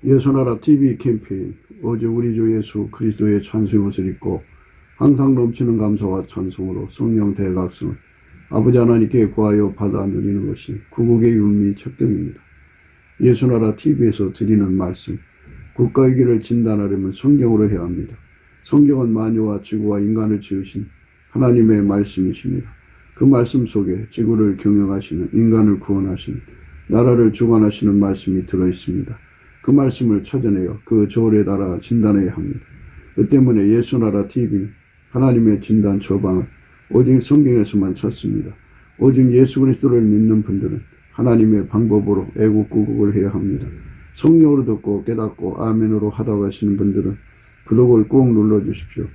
예수나라 TV 캠페인 오직 우리 주 예수 그리스도의 찬송의 옷을 입고 항상 넘치는 감사와 찬송으로 성령 대각성을 아버지 하나님께 구하여 받아 누리는 것이 구국의 윤미 척경입니다. 예수나라 TV에서 드리는 말씀, 국가의 길을 진단하려면 성경으로 해야 합니다. 성경은 만유와 지구와 인간을 지으신 하나님의 말씀이십니다. 그 말씀 속에 지구를 경영하시는, 인간을 구원하시는, 나라를 주관하시는 말씀이 들어있습니다. 그 말씀을 찾아내어 그 저울에 달아 진단해야 합니다. 그 때문에 예수나라 TV는 하나님의 진단 처방을 오직 성경에서만 찾습니다. 오직 예수 그리스도를 믿는 분들은 하나님의 방법으로 애국구국을 해야 합니다. 성령으로 듣고 깨닫고 아멘으로 하다 가시는 분들은 구독을 꼭 눌러주십시오.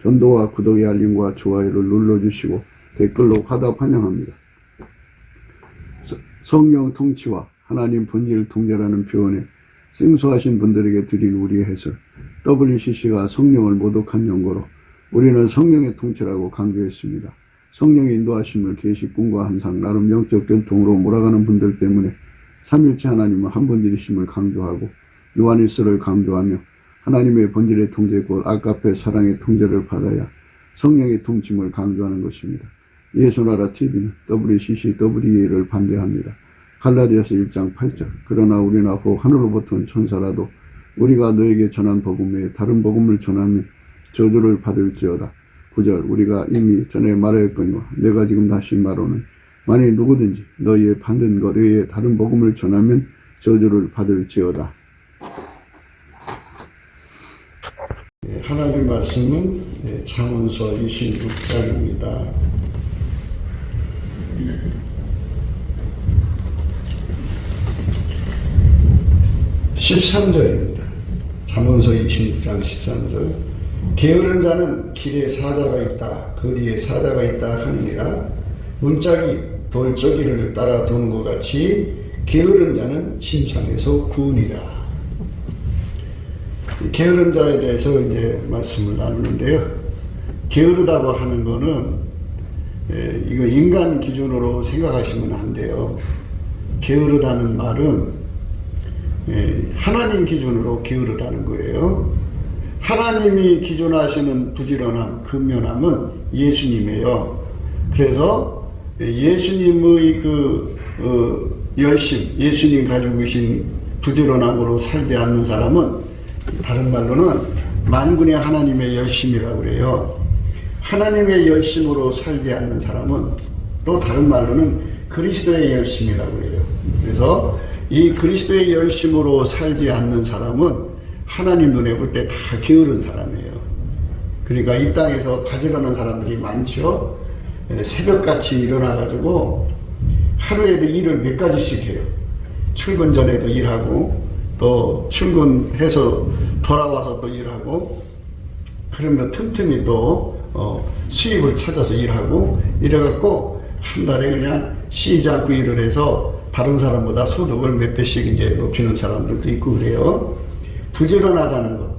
전도와 구독의 알림과 좋아요를 눌러주시고 댓글로 화답 환영합니다. 성령 통치와 하나님 본질 통제라는 표현에 생소하신 분들에게 드린 우리의 해설, WCC가 성령을 모독한 연고로 우리는 성령의 통치라고 강조했습니다. 성령의 인도하심을 계시꾼과 한상 나름 영적 견통으로 몰아가는 분들 때문에 삼일체 하나님은 한 본질이심을 강조하고 요한일서를 강조하며 하나님의 본질의 통제 곧 아가페 사랑의 통제를 받아야 성령의 통치임을 강조하는 것입니다. 예수나라 TV는 WCC, WEA를 반대합니다. 갈라디아서 1장 8절 그러나 우리나 혹 하늘로부터 온 천사라도 우리가 너에게 전한 복음 외에 다른 복음을 전하면 저주를 받을지어다. 9절 우리가 이미 전에 말하였거니와 내가 지금 다시 말하는 만일 누구든지 너희의 받은 것 외에 다른 복음을 전하면 저주를 받을지어다. 하나님 말씀은 잠언서 26장입니다. 13절입니다. 잠언서 26장 13절 게으른 자는 길에 사자가 있다 거리에 사자가 있다 하느니라. 문짝이 돌저기를 따라 도는 것 같이 게으른 자는 침상에서 구으리라. 게으른 자에 대해서 이제 말씀을 나누는데요. 게으르다고 하는 거는 이거 인간 기준으로 생각하시면 안 돼요. 게으르다는 말은 하나님 기준으로 게으르다는 거예요. 하나님이 기준하시는 부지런함, 근면함은 예수님이에요. 그래서 예수님의 열심, 예수님 가지고 계신 부지런함으로 살지 않는 사람은 다른 말로는 만군의 하나님의 열심이라고 그래요. 하나님의 열심으로 살지 않는 사람은 또 다른 말로는 그리스도의 열심이라고 그래요. 그래서 이 그리스도의 열심으로 살지 않는 사람은 하나님 눈에 볼 때 다 게으른 사람이에요. 그러니까 이 땅에서 바지런한 사람들이 많죠. 새벽같이 일어나가지고 하루에도 일을 몇 가지씩 해요. 출근 전에도 일하고 또 출근해서 돌아와서 또 일하고 그러면 틈틈이 또 수입을 찾아서 일하고 이래갖고 한 달에 그냥 쉬지 않고 일을 해서 다른 사람보다 소득을 몇 배씩 이제 높이는 사람들도 있고 그래요. 부지런하다는 것,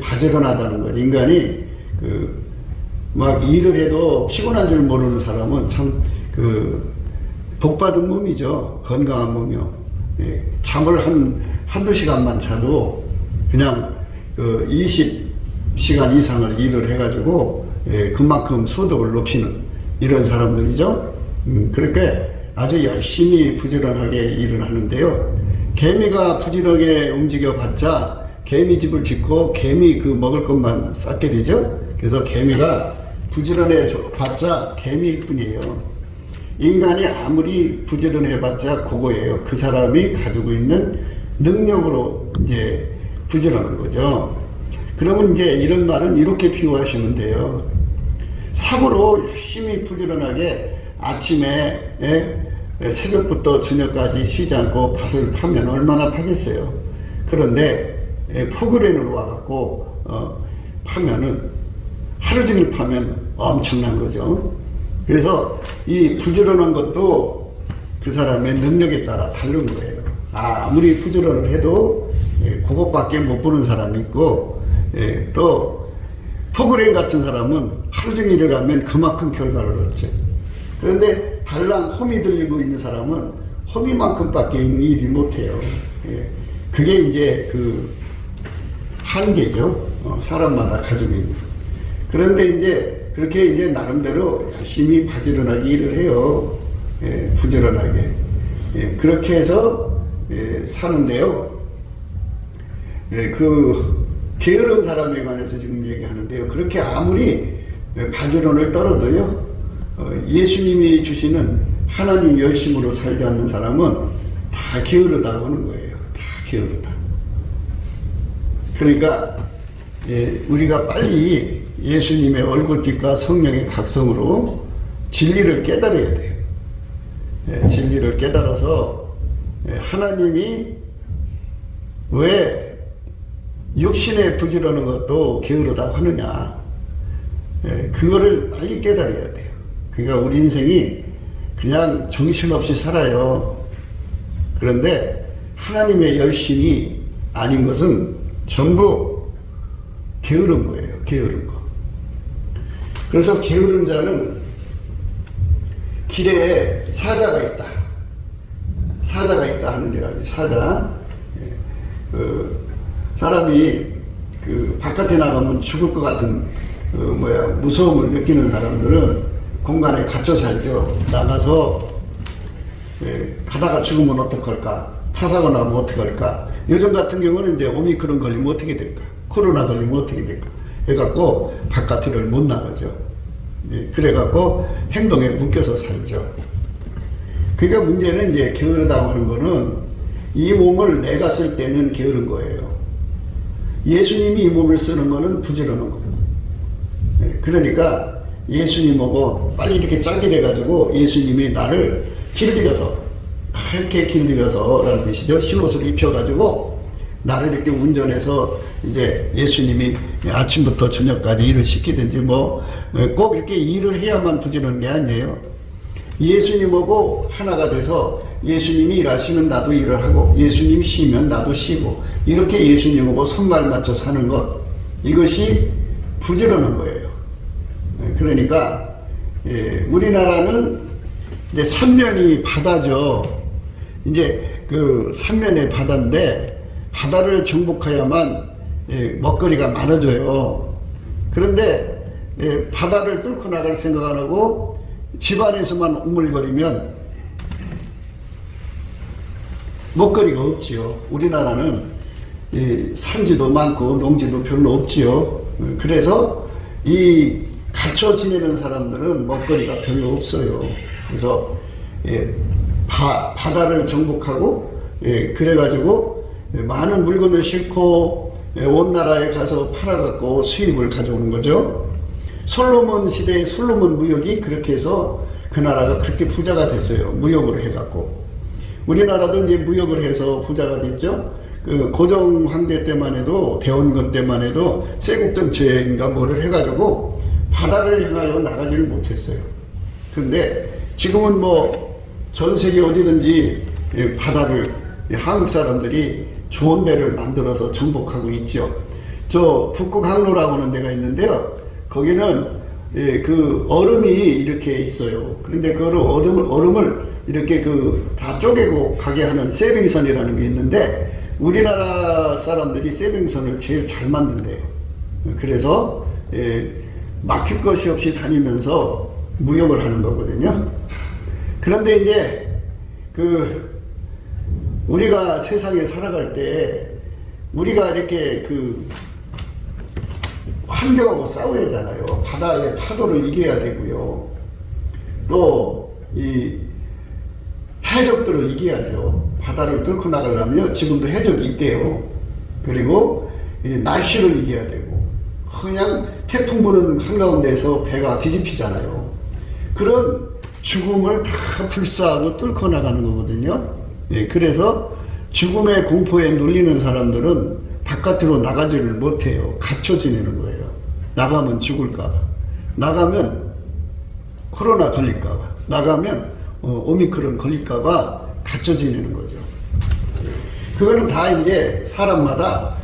바지런하다는 것. 인간이 막 일을 해도 피곤한 줄 모르는 사람은 참 복받은 몸이죠. 건강한 몸이요. 잠을 한두 시간만 자도 그냥 20시간 이상을 일을 해가지고 그만큼 소득을 높이는 이런 사람들이죠. 그렇게 아주 열심히 부지런하게 일을 하는데요. 개미가 부지런하게 움직여봤자 개미집을 짓고 개미 먹을 것만 쌓게 되죠. 그래서 개미가 부지런해봤자 개미일 뿐이에요. 인간이 아무리 부지런해봤자 그거예요. 그 사람이 가지고 있는 능력으로 이제 부지런한 거죠. 그러면 이제 이런 말은 이렇게 비유하시면 돼요. 삽으로 열심히 부지런하게 아침에 새벽부터 저녁까지 쉬지 않고 밭을 파면 얼마나 파겠어요. 그런데 포크레인으로 와갖고 파면은 하루 종일 파면 엄청난 거죠. 그래서 이 부지런한 것도 그 사람의 능력에 따라 다른 거예요. 아무리 부지런을 해도 그것밖에 못 보는 사람이 있고 또 포크레인 같은 사람은 하루 종일 일을 하면 그만큼 결과를 얻죠. 그런데 달랑 홈이 들리고 있는 사람은 홈이만큼밖에 일이 못해요. 그게 이제 그 한계죠. 사람마다 가지고 있는. 그런데 이제 그렇게 이제 나름대로 열심히 바지런하게 일을 해요. 예, 부지런하게. 예, 그렇게 해서 예, 사는데요. 예, 그 게으른 사람에 관해서 지금 얘기하는데요. 그렇게 아무리 바지런을 떨어도요, 예수님이 주시는 하나님 열심으로 살지 않는 사람은 다 게으르다고 하는 거예요. 다 게으르다. 그러니까 예, 우리가 빨리 예수님의 얼굴빛과 성령의 각성으로 진리를 깨달아야 돼요. 예, 진리를 깨달아서 예, 하나님이 왜 육신에 부지런한 것도 게으르다고 하느냐. 예, 그거를 빨리 깨달아야 돼요. 그러니까 우리 인생이 그냥 정신없이 살아요. 그런데 하나님의 열심이 아닌 것은 전부 게으른 거예요. 게으른 거. 그래서 게으른 자는 길에 사자가 있다. 사자가 있다 하느니라. 사자. 예, 그 사람이 그 바깥에 나가면 죽을 것 같은 무서움을 느끼는 사람들은 공간에 갇혀 살죠. 나가서 예, 가다가 죽으면 어떡할까? 타사가 나면 어떡할까? 요즘 같은 경우는 이제 오미크론 걸리면 어떻게 될까? 코로나 걸리면 어떻게 될까? 해갖고 바깥을 못 나가죠. 예, 그래갖고 행동에 묶여서 살죠. 그러니까 문제는 이제 게으르다고 하는 거는 이 몸을 내가 쓸 때는 게으른 거예요. 예수님이 이 몸을 쓰는 거는 부지런한 거예요. 예, 그러니까 예수님하고 빨리 이렇게 짧게 돼가지고 예수님이 나를 길들여서, 이렇게 길들여서 라는 뜻이죠. 흰옷을 입혀가지고 나를 이렇게 운전해서 이제 예수님이 아침부터 저녁까지 일을 시키든지 꼭 이렇게 일을 해야만 부지런한 게 아니에요. 예수님하고 하나가 돼서 예수님이 일하시면 나도 일을 하고 예수님이 쉬면 나도 쉬고 이렇게 예수님하고 손발 맞춰 사는 것, 이것이 부지런한 거예요. 그러니까 예, 우리나라는 이제 삼면이 바다죠. 이제 그 삼면의 바다인데 바다를 정복해야만 예, 먹거리가 많아져요. 그런데 예, 바다를 뚫고 나갈 생각 안 하고 집안에서만 우물거리면 먹거리가 없지요. 우리나라는 산지도 많고 농지도 별로 없지요. 그래서 이 갇혀 지내는 사람들은 먹거리가 별로 없어요. 그래서 바다를 정복하고 그래가지고 많은 물건을 싣고 온 나라에 가서 팔아갖고 수입을 가져오는 거죠. 솔로몬 시대의 솔로몬 무역이 그렇게 해서 그 나라가 그렇게 부자가 됐어요. 무역으로 해갖고. 우리나라도 이제 무역을 해서 부자가 됐죠. 그 고종 황제 때만 해도, 대원군 때만 해도 세국정책인가 뭐를 해가지고 바다를 향하여 나가지를 못했어요. 그런데 지금은 전 세계 어디든지 바다를 한국 사람들이 좋은 배를 만들어서 정복하고 있죠. 저 북극항로라고 하는 데가 있는데요. 거기는 그 얼음이 이렇게 있어요. 그런데 그 얼음을 이렇게 다 쪼개고 가게 하는 세빙선이라는 게 있는데 우리나라 사람들이 세빙선을 제일 잘 만든대요. 그래서 막힐 것이 없이 다니면서 무역을 하는 거거든요. 그런데 이제 우리가 세상에 살아갈 때 우리가 이렇게 환경하고 싸워야 하잖아요. 바다의 파도를 이겨야 되고요. 또 이 해적들을 이겨야죠. 바다를 뚫고 나가려면 지금도 해적이 있대요. 그리고 이 날씨를 이겨야 되고, 그냥 태풍 부는 한가운데에서 배가 뒤집히잖아요. 그런 죽음을 다 불사하고 뚫고 나가는 거거든요. 그래서 죽음의 공포에 눌리는 사람들은 바깥으로 나가지를 못해요. 갇혀 지내는 거예요. 나가면 죽을까봐, 나가면 코로나 걸릴까봐, 나가면 오미크론 걸릴까봐 갇혀 지내는 거죠. 그거는 다 이제 사람마다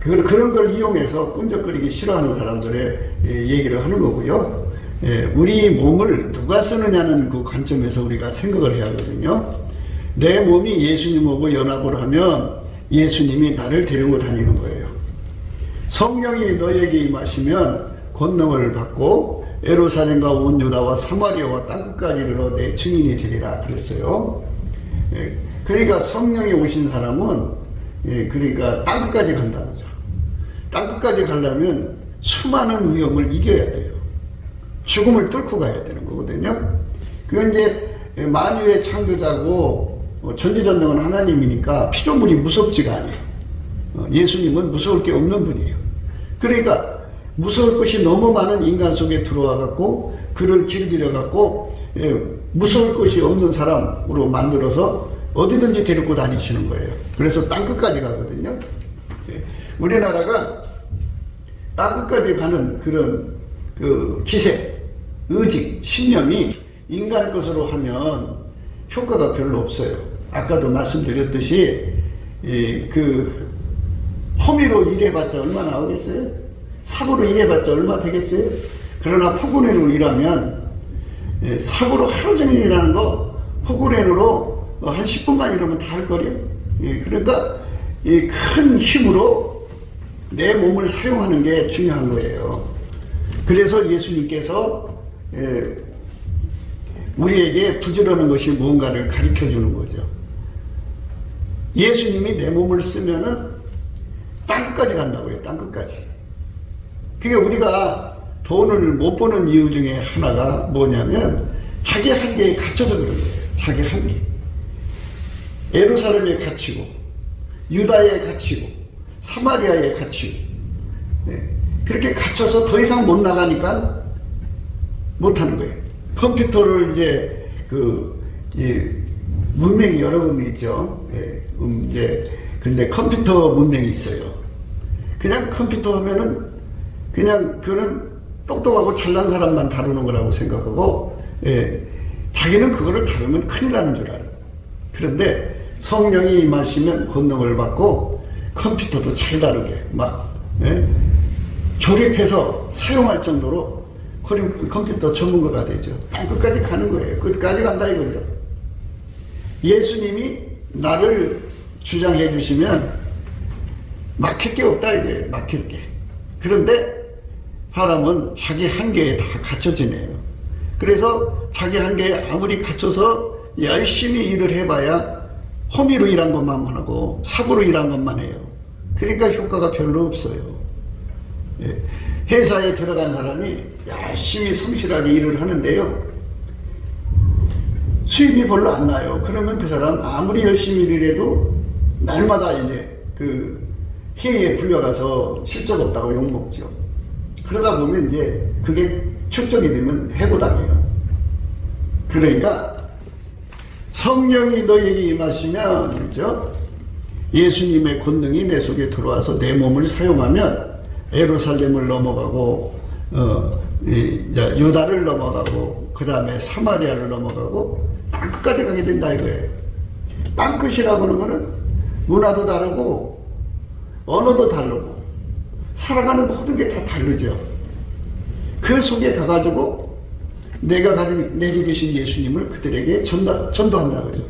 그런 걸 이용해서 끈적거리기 싫어하는 사람들의 얘기를 하는 거고요. 우리 몸을 누가 쓰느냐는 그 관점에서 우리가 생각을 해야 하거든요. 내 몸이 예수님하고 연합을 하면 예수님이 나를 데리고 다니는 거예요. 성령이 너에게 임하시면 권능을 받고 예루살렘과 온 유다와 사마리아와 땅끝까지 이르러 내 증인이 되리라 그랬어요. 그러니까 성령이 오신 사람은 그러니까 땅끝까지 간다는 거죠. 땅끝까지 가려면 수많은 위험을 이겨야 돼요. 죽음을 뚫고 가야 되는 거거든요. 그건 이제 만유의 창조자고 전지전능은 하나님이니까 피조물이 무섭지가 않아요. 예수님은 무서울 게 없는 분이에요. 그러니까 무서울 것이 너무 많은 인간 속에 들어와 갖고 그를 길들여 갖고 무서울 것이 없는 사람으로 만들어서 어디든지 데리고 다니시는 거예요. 그래서 땅끝까지 가거든요. 우리나라가 땅끝까지 가는 그런 그 기세, 의지, 신념이 인간 것으로 하면 효과가 별로 없어요. 아까도 말씀드렸듯이 그 허미로 일해봤자 얼마 나오겠어요? 사고로 일해봤자 얼마 되겠어요? 그러나 포구레로 일하면 사고로 하루 종일 일하는 거 포구레로 한 10분만 일하면 다 할 거래요. 그러니까 큰 힘으로 내 몸을 사용하는 게 중요한 거예요. 그래서 예수님께서 우리에게 부지런한 것이 무언가를 가르쳐 주는 거죠. 예수님이 내 몸을 쓰면은 땅끝까지 간다고요. 땅끝까지. 그러니까 우리가 돈을 못 버는 이유 중에 하나가 뭐냐면 자기 한계에 갇혀서 그런 거예요. 자기 한계. 예루살렘에 갇히고 유다에 갇히고 사마리아에 갇히고 그렇게 갇혀서 더 이상 못 나가니까 못하는 거예요. 컴퓨터를 이제 문명이 여러 군 있죠. 그런데 컴퓨터 문명이 있어요. 그냥 컴퓨터 하면은 그냥 그는 똑똑하고 잘난 사람만 다루는 거라고 생각하고 자기는 그거를 다루면 큰일 나는 줄 알아요. 그런데 성령이 임하시면 권능을 받고 컴퓨터도 잘 다루게 막 조립해서 사용할 정도로 컴퓨터 전문가가 되죠. 끝까지 가는 거예요. 끝까지 간다 이거죠. 예수님이 나를 주장해 주시면 막힐 게 없다 이거예요. 막힐 게. 그런데 사람은 자기 한계에 다 갇혀 지내요. 그래서 자기 한계에 아무리 갇혀서 열심히 일을 해봐야 허미로 일한 것만 하고 사고로 일한 것만 해요. 그러니까 효과가 별로 없어요. 회사에 들어간 사람이 열심히 성실하게 일을 하는데요. 수입이 별로 안 나요. 그러면 그 사람 아무리 열심히 일을 해도 날마다 이제 그 회의에 불려가서 실적 없다고 욕먹죠. 그러다 보면 이제 그게 축적이 되면 해고당해요. 그러니까 성령이 너에게 임하시면 그렇죠? 예수님의 권능이 내 속에 들어와서 내 몸을 사용하면 예루살렘을 넘어가고 유다를 넘어가고 그 다음에 사마리아를 넘어가고 땅끝까지 가게 된다 이거예요. 땅끝이라고 하는 거는 문화도 다르고 언어도 다르고 살아가는 모든 게 다 다르죠. 그 속에 가가지고 내가 가진 내게 계신 예수님을 그들에게 전도한다 그죠.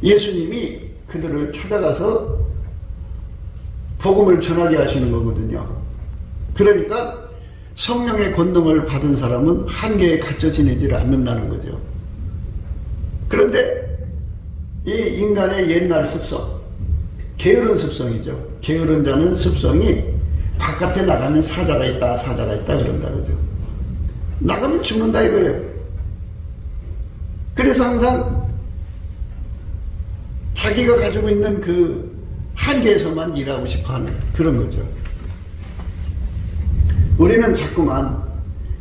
예수님이 그들을 찾아가서 복음을 전하게 하시는 거거든요. 그러니까 성령의 권능을 받은 사람은 한계에 갇혀 지내지를 않는다는 거죠. 그런데 이 인간의 옛날 습성, 게으른 습성이죠. 게으른 자는 습성이 바깥에 나가면 사자가 있다 그런다 그죠. 나가면 죽는다 이거예요. 그래서 항상 자기가 가지고 있는 그 한계에서만 일하고 싶어 하는 그런 거죠. 우리는 자꾸만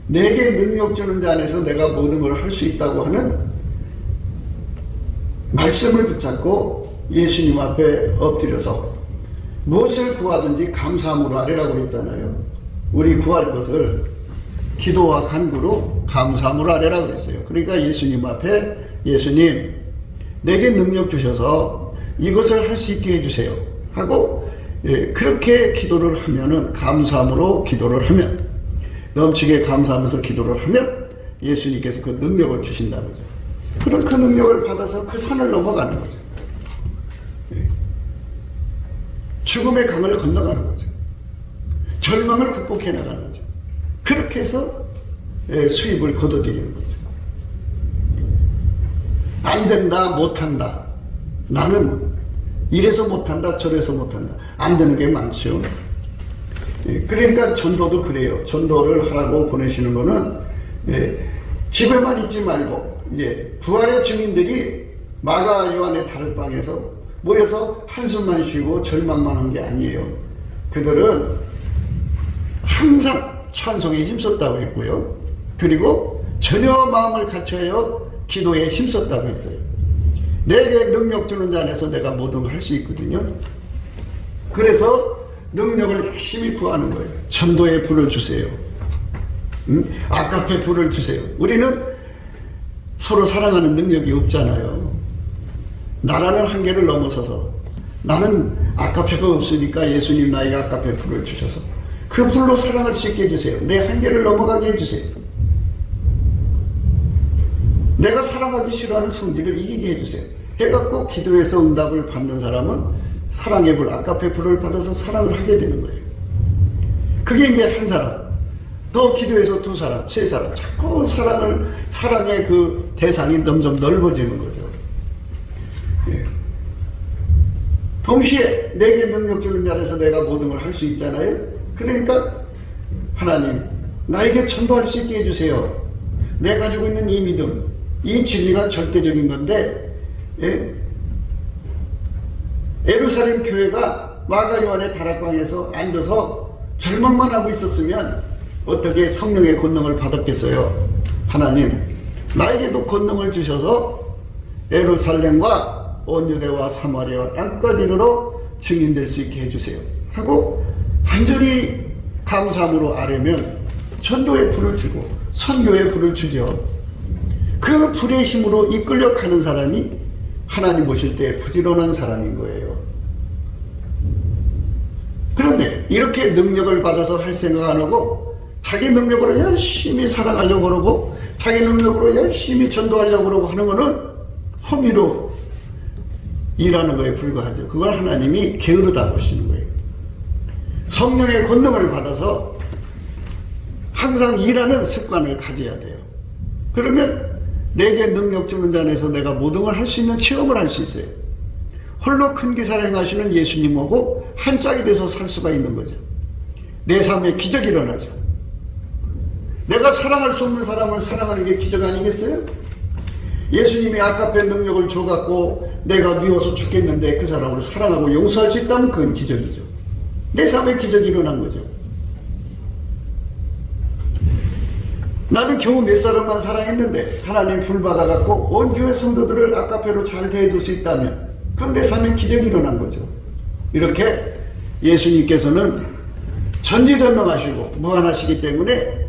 내게 능력 주는 자 안에서 내가 모든 걸 할 수 있다고 하는 말씀을 붙잡고 예수님 앞에 엎드려서 무엇을 구하든지 감사함으로 하리라고 했잖아요. 우리 구할 것을 기도와 간구로 감사함으로 하리라고 했어요. 그러니까 예수님 앞에 예수님 내게 능력 주셔서 이것을 할 수 있게 해주세요 하고 그렇게 기도를 하면은 감사함으로 기도를 하면 넘치게 감사하면서 기도를 하면 예수님께서 그 능력을 주신다는 거죠. 그런 그 능력을 받아서 그 산을 넘어가는 거죠. 죽음의 강을 건너가는 거죠. 절망을 극복해 나가는 거죠. 그렇게 해서 수입을 거둬들이는 거죠. 안 된다, 못한다. 나는 이래서 못한다, 저래서 못한다. 안 되는 게 많죠. 그러니까 전도도 그래요. 전도를 하라고 보내시는 거는 집에만 있지 말고 부활의 증인들이 마가 요한의 다락방에서 모여서 한숨만 쉬고 절망만 한 게 아니에요. 그들은 항상 찬송에 힘썼다고 했고요. 그리고 전혀 마음을 갖춰야 기도에 힘썼다고 했어요. 내게 능력 주는 자 안에서 내가 모든 걸 할 수 있거든요. 그래서 능력을 열심히 구하는 거예요. 전도에 불을 주세요. 아까페 불을 주세요. 우리는 서로 사랑하는 능력이 없잖아요. 나라는 한계를 넘어서서 나는 아까페가 없으니까 예수님 나에게 아까페 불을 주셔서 그 불로 사랑할 수 있게 해주세요. 내 한계를 넘어가게 해주세요. 내가 사랑하기 싫어하는 성질을 이기게 해주세요. 해갖고 기도해서 응답을 받는 사람은 사랑의 불, 아까페 불을 받아서 사랑을 하게 되는 거예요. 그게 이제 한 사람, 또 기도해서 두 사람, 세 사람, 자꾸 사랑의 그 대상이 점점 넓어지는 거죠. 예. 동시에 내게 능력 주는 자에서 내가 모든 걸 할 수 있잖아요. 그러니까 하나님, 나에게 전도할 수 있게 해주세요. 내가 가지고 있는 이 믿음, 이 진리가 절대적인 건데, 예루살렘 교회가 마가 요한의 다락방에서 앉아서 절망만 하고 있었으면 어떻게 성령의 권능을 받았겠어요? 하나님, 나에게도 권능을 주셔서 예루살렘과 온 유대와 사마리아와 땅까지 이르러 증인될 수 있게 해주세요. 하고 간절히 감사함으로 아뢰면 전도의 불을 주고 선교의 불을 주죠. 그 불의 힘으로 이끌려 가는 사람이 하나님 보실 때 부지런한 사람인 거예요. 그런데 이렇게 능력을 받아서 할 생각 안 하고 자기 능력으로 열심히 사랑하려고 그러고 자기 능력으로 열심히 전도하려고 그러고 하는 거는 허미로 일하는 거에 불과하죠. 그걸 하나님이 게으르다 보시는 거예요. 성령의 권능을 받아서 항상 일하는 습관을 가져야 돼요. 그러면 내게 능력 주는 자 안에서 내가 모든 걸 할 수 있는 체험을 할 수 있어요. 홀로 큰 기사를 행하시는 예수님하고 한 짝이 돼서 살 수가 있는 거죠. 내 삶에 기적이 일어나죠. 내가 사랑할 수 없는 사람을 사랑하는 게 기적 아니겠어요? 예수님이 아까페 능력을 줘갖고 내가 미워서 죽겠는데 그 사람을 사랑하고 용서할 수 있다면 그건 기적이죠. 내 삶에 기적이 일어난 거죠. 나는 겨우 몇 사람만 사랑했는데 하나님 불 받아갖고 온 교회 성도들을 아까페로 잘 대해줄 수 있다면 그럼 내 삶에 기적이 일어난 거죠. 이렇게 예수님께서는 전지전능하시고 무한하시기 때문에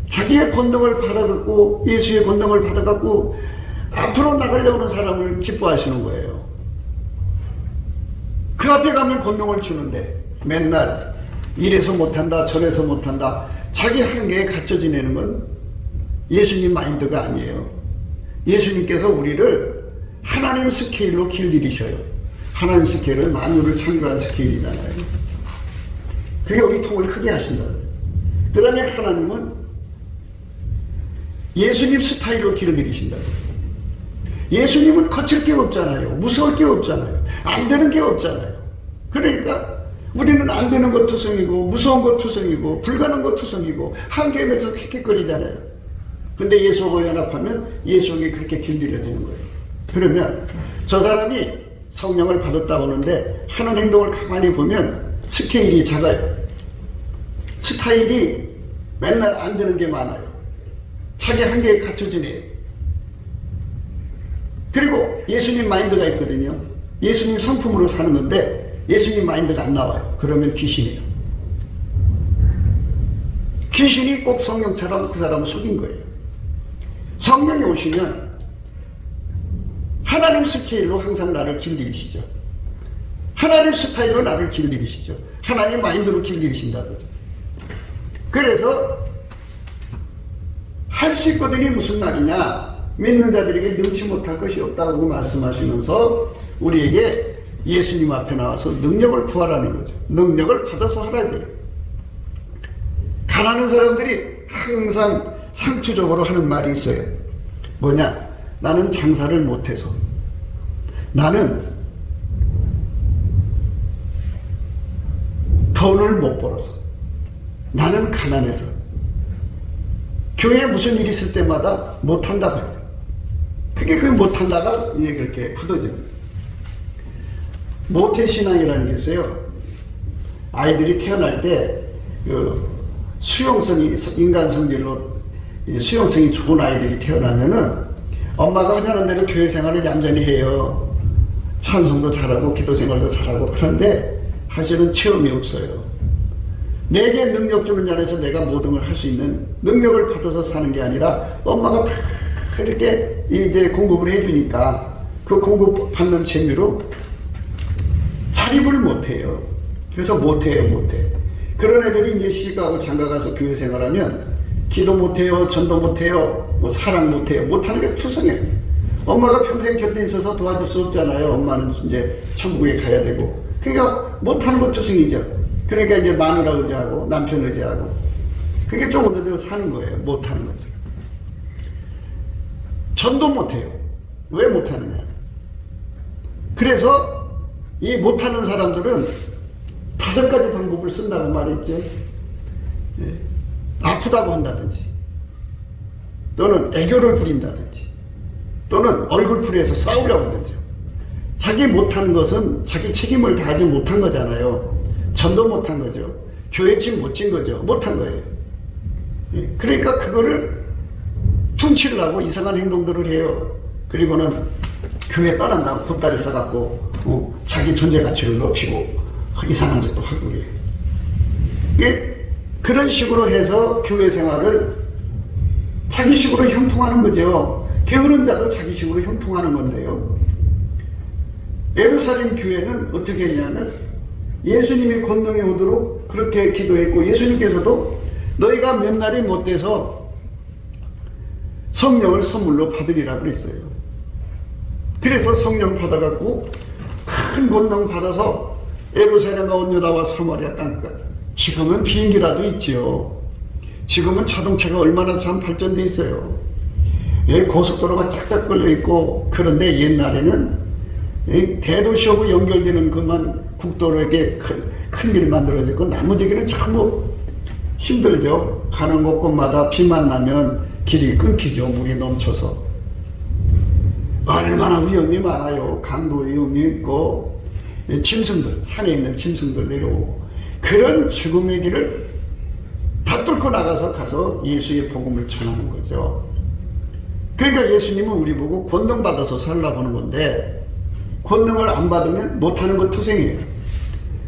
자기의 권능을 받아갖고 예수의 권능을 받아갖고 앞으로 나가려고 하는 사람을 기뻐하시는 거예요. 그 앞에 가면 권능을 주는데 맨날 이래서 못한다 저래서 못한다 자기 한계에 갇혀 지내는 건 예수님 마인드가 아니에요. 예수님께서 우리를 하나님 스케일로 길들이셔요. 하나님 스케일은 만유를 창조한 스케일이잖아요. 그게 우리 통을 크게 하신다. 그 다음에 하나님은 예수님 스타일로 길들이신다. 예수님은 거칠 게 없잖아요. 무서울 게 없잖아요. 안 되는 게 없잖아요. 그러니까 우리는 안 되는 것 투성이고 무서운 것 투성이고 불가능한 것 투성이고 한계에 맺혀서 킥킥거리잖아요. 근데 예수하고 연합하면 예수에게 그렇게 길들여지는 거예요. 그러면 저 사람이 성령을 받았다고 하는데 하는 행동을 가만히 보면 스케일이 작아요. 스타일이 맨날 안 되는 게 많아요. 자기 한계에 갇혀지네요. 그리고 예수님 마인드가 있거든요. 예수님 성품으로 사는 건데 예수님 마인드가 안 나와요. 그러면 귀신이에요. 귀신이 꼭 성령처럼 그 사람을 속인 거예요. 성령이 오시면 하나님 스케일로 항상 나를 길들이시죠. 하나님 스타일로 나를 길들이시죠. 하나님 마인드로 길들이신다고. 그래서 할 수 있거든이 무슨 말이냐. 믿는 자들에게 능치 못할 것이 없다고 말씀하시면서 우리에게 예수님 앞에 나와서 능력을 구하라는 거죠. 능력을 받아서 하라 이거예요. 가난한 사람들이 항상 상투적으로 하는 말이 있어요. 뭐냐? 나는 장사를 못해서, 나는 돈을 못 벌어서, 나는 가난해서. 교회에 무슨 일이 있을 때마다 못한다고 해요. 그게 그 못한다가 이제 그렇게 굳어집니다. 모태신앙이라는 게 있어요. 아이들이 태어날 때 그 수용성이, 인간 성질로 수용성이 좋은 아이들이 태어나면은 엄마가 하자는 대로 교회 생활을 얌전히 해요. 찬송도 잘하고 기도 생활도 잘하고. 그런데 사실은 체험이 없어요. 내게 능력 주는 자에서 내가 모든 걸 할 수 있는 능력을 받아서 사는 게 아니라 엄마가 다 이렇게 이제 공급을 해주니까 그 공급 받는 재미로 자립을 못해요. 그래서 못해요. 그런 애들이 이제 시집가고 장가가서 교회 생활하면 기도 못해요, 전도 못해요, 뭐 사랑 못해요. 못하는 게 투성이에요. 엄마가 평생 곁에 있어서 도와줄 수 없잖아요. 엄마는 이제 천국에 가야 되고. 그러니까 못하는 것 투성이죠. 그러니까 이제 마누라 의지하고 남편 의지하고. 그게 조금 더 사는 거예요. 못하는 거죠. 전도 못해요. 왜 못하느냐? 그래서 이 못하는 사람들은 5가지 방법을 쓴다고 말했죠. 예. 아프다고 한다든지, 또는 애교를 부린다든지, 또는 얼굴풀이해서 싸우려고 하든지. 자기 못한 것은 자기 책임을 다하지 못한 거잖아요. 전도 못한 거죠. 교회 집 못 진 거죠. 못한 거예요. 예. 그러니까 그거를 퉁치를 하고 이상한 행동들을 해요. 그리고는 교회 떠난다고 보따리 써갖고 자기 존재 가치를 높이고 이상한 짓도 하고 그래요. 그런 식으로 해서 교회 생활을 자기식으로 형통하는 거죠. 게으른 자도 자기식으로 형통하는 건데요. 예루살렘 교회는 어떻게 했냐면 예수님이 권능이 오도록 그렇게 기도했고, 예수님께서도 너희가 몇 날이 못 돼서 성령을 선물로 받으리라 그랬어요. 그래서 성령 받아갖고 큰 권능 받아서 예루살렘과 온 유다와 사마리아 땅까지. 지금은 비행기라도 있지요. 지금은 자동차가 얼마나 참 발전돼 있어요. 고속도로가 쫙쫙 걸려 있고. 그런데 옛날에는 대도시하고 연결되는 그만 국도로 이렇게 큰 길 만들어졌고, 나머지 길은 참 힘들죠. 가는 곳곳마다 비만 나면 길이 끊기죠. 물이 넘쳐서. 얼마나 위험이 많아요. 강도 위험이 있고, 짐승들, 산에 있는 짐승들 내려오고. 그런 죽음의 길을 다 뚫고 나가서 가서 예수의 복음을 전하는 거죠. 그러니까 예수님은 우리 보고 권능 받아서 살라고 하는 건데, 권능을 안 받으면 못하는 것 투성이에요.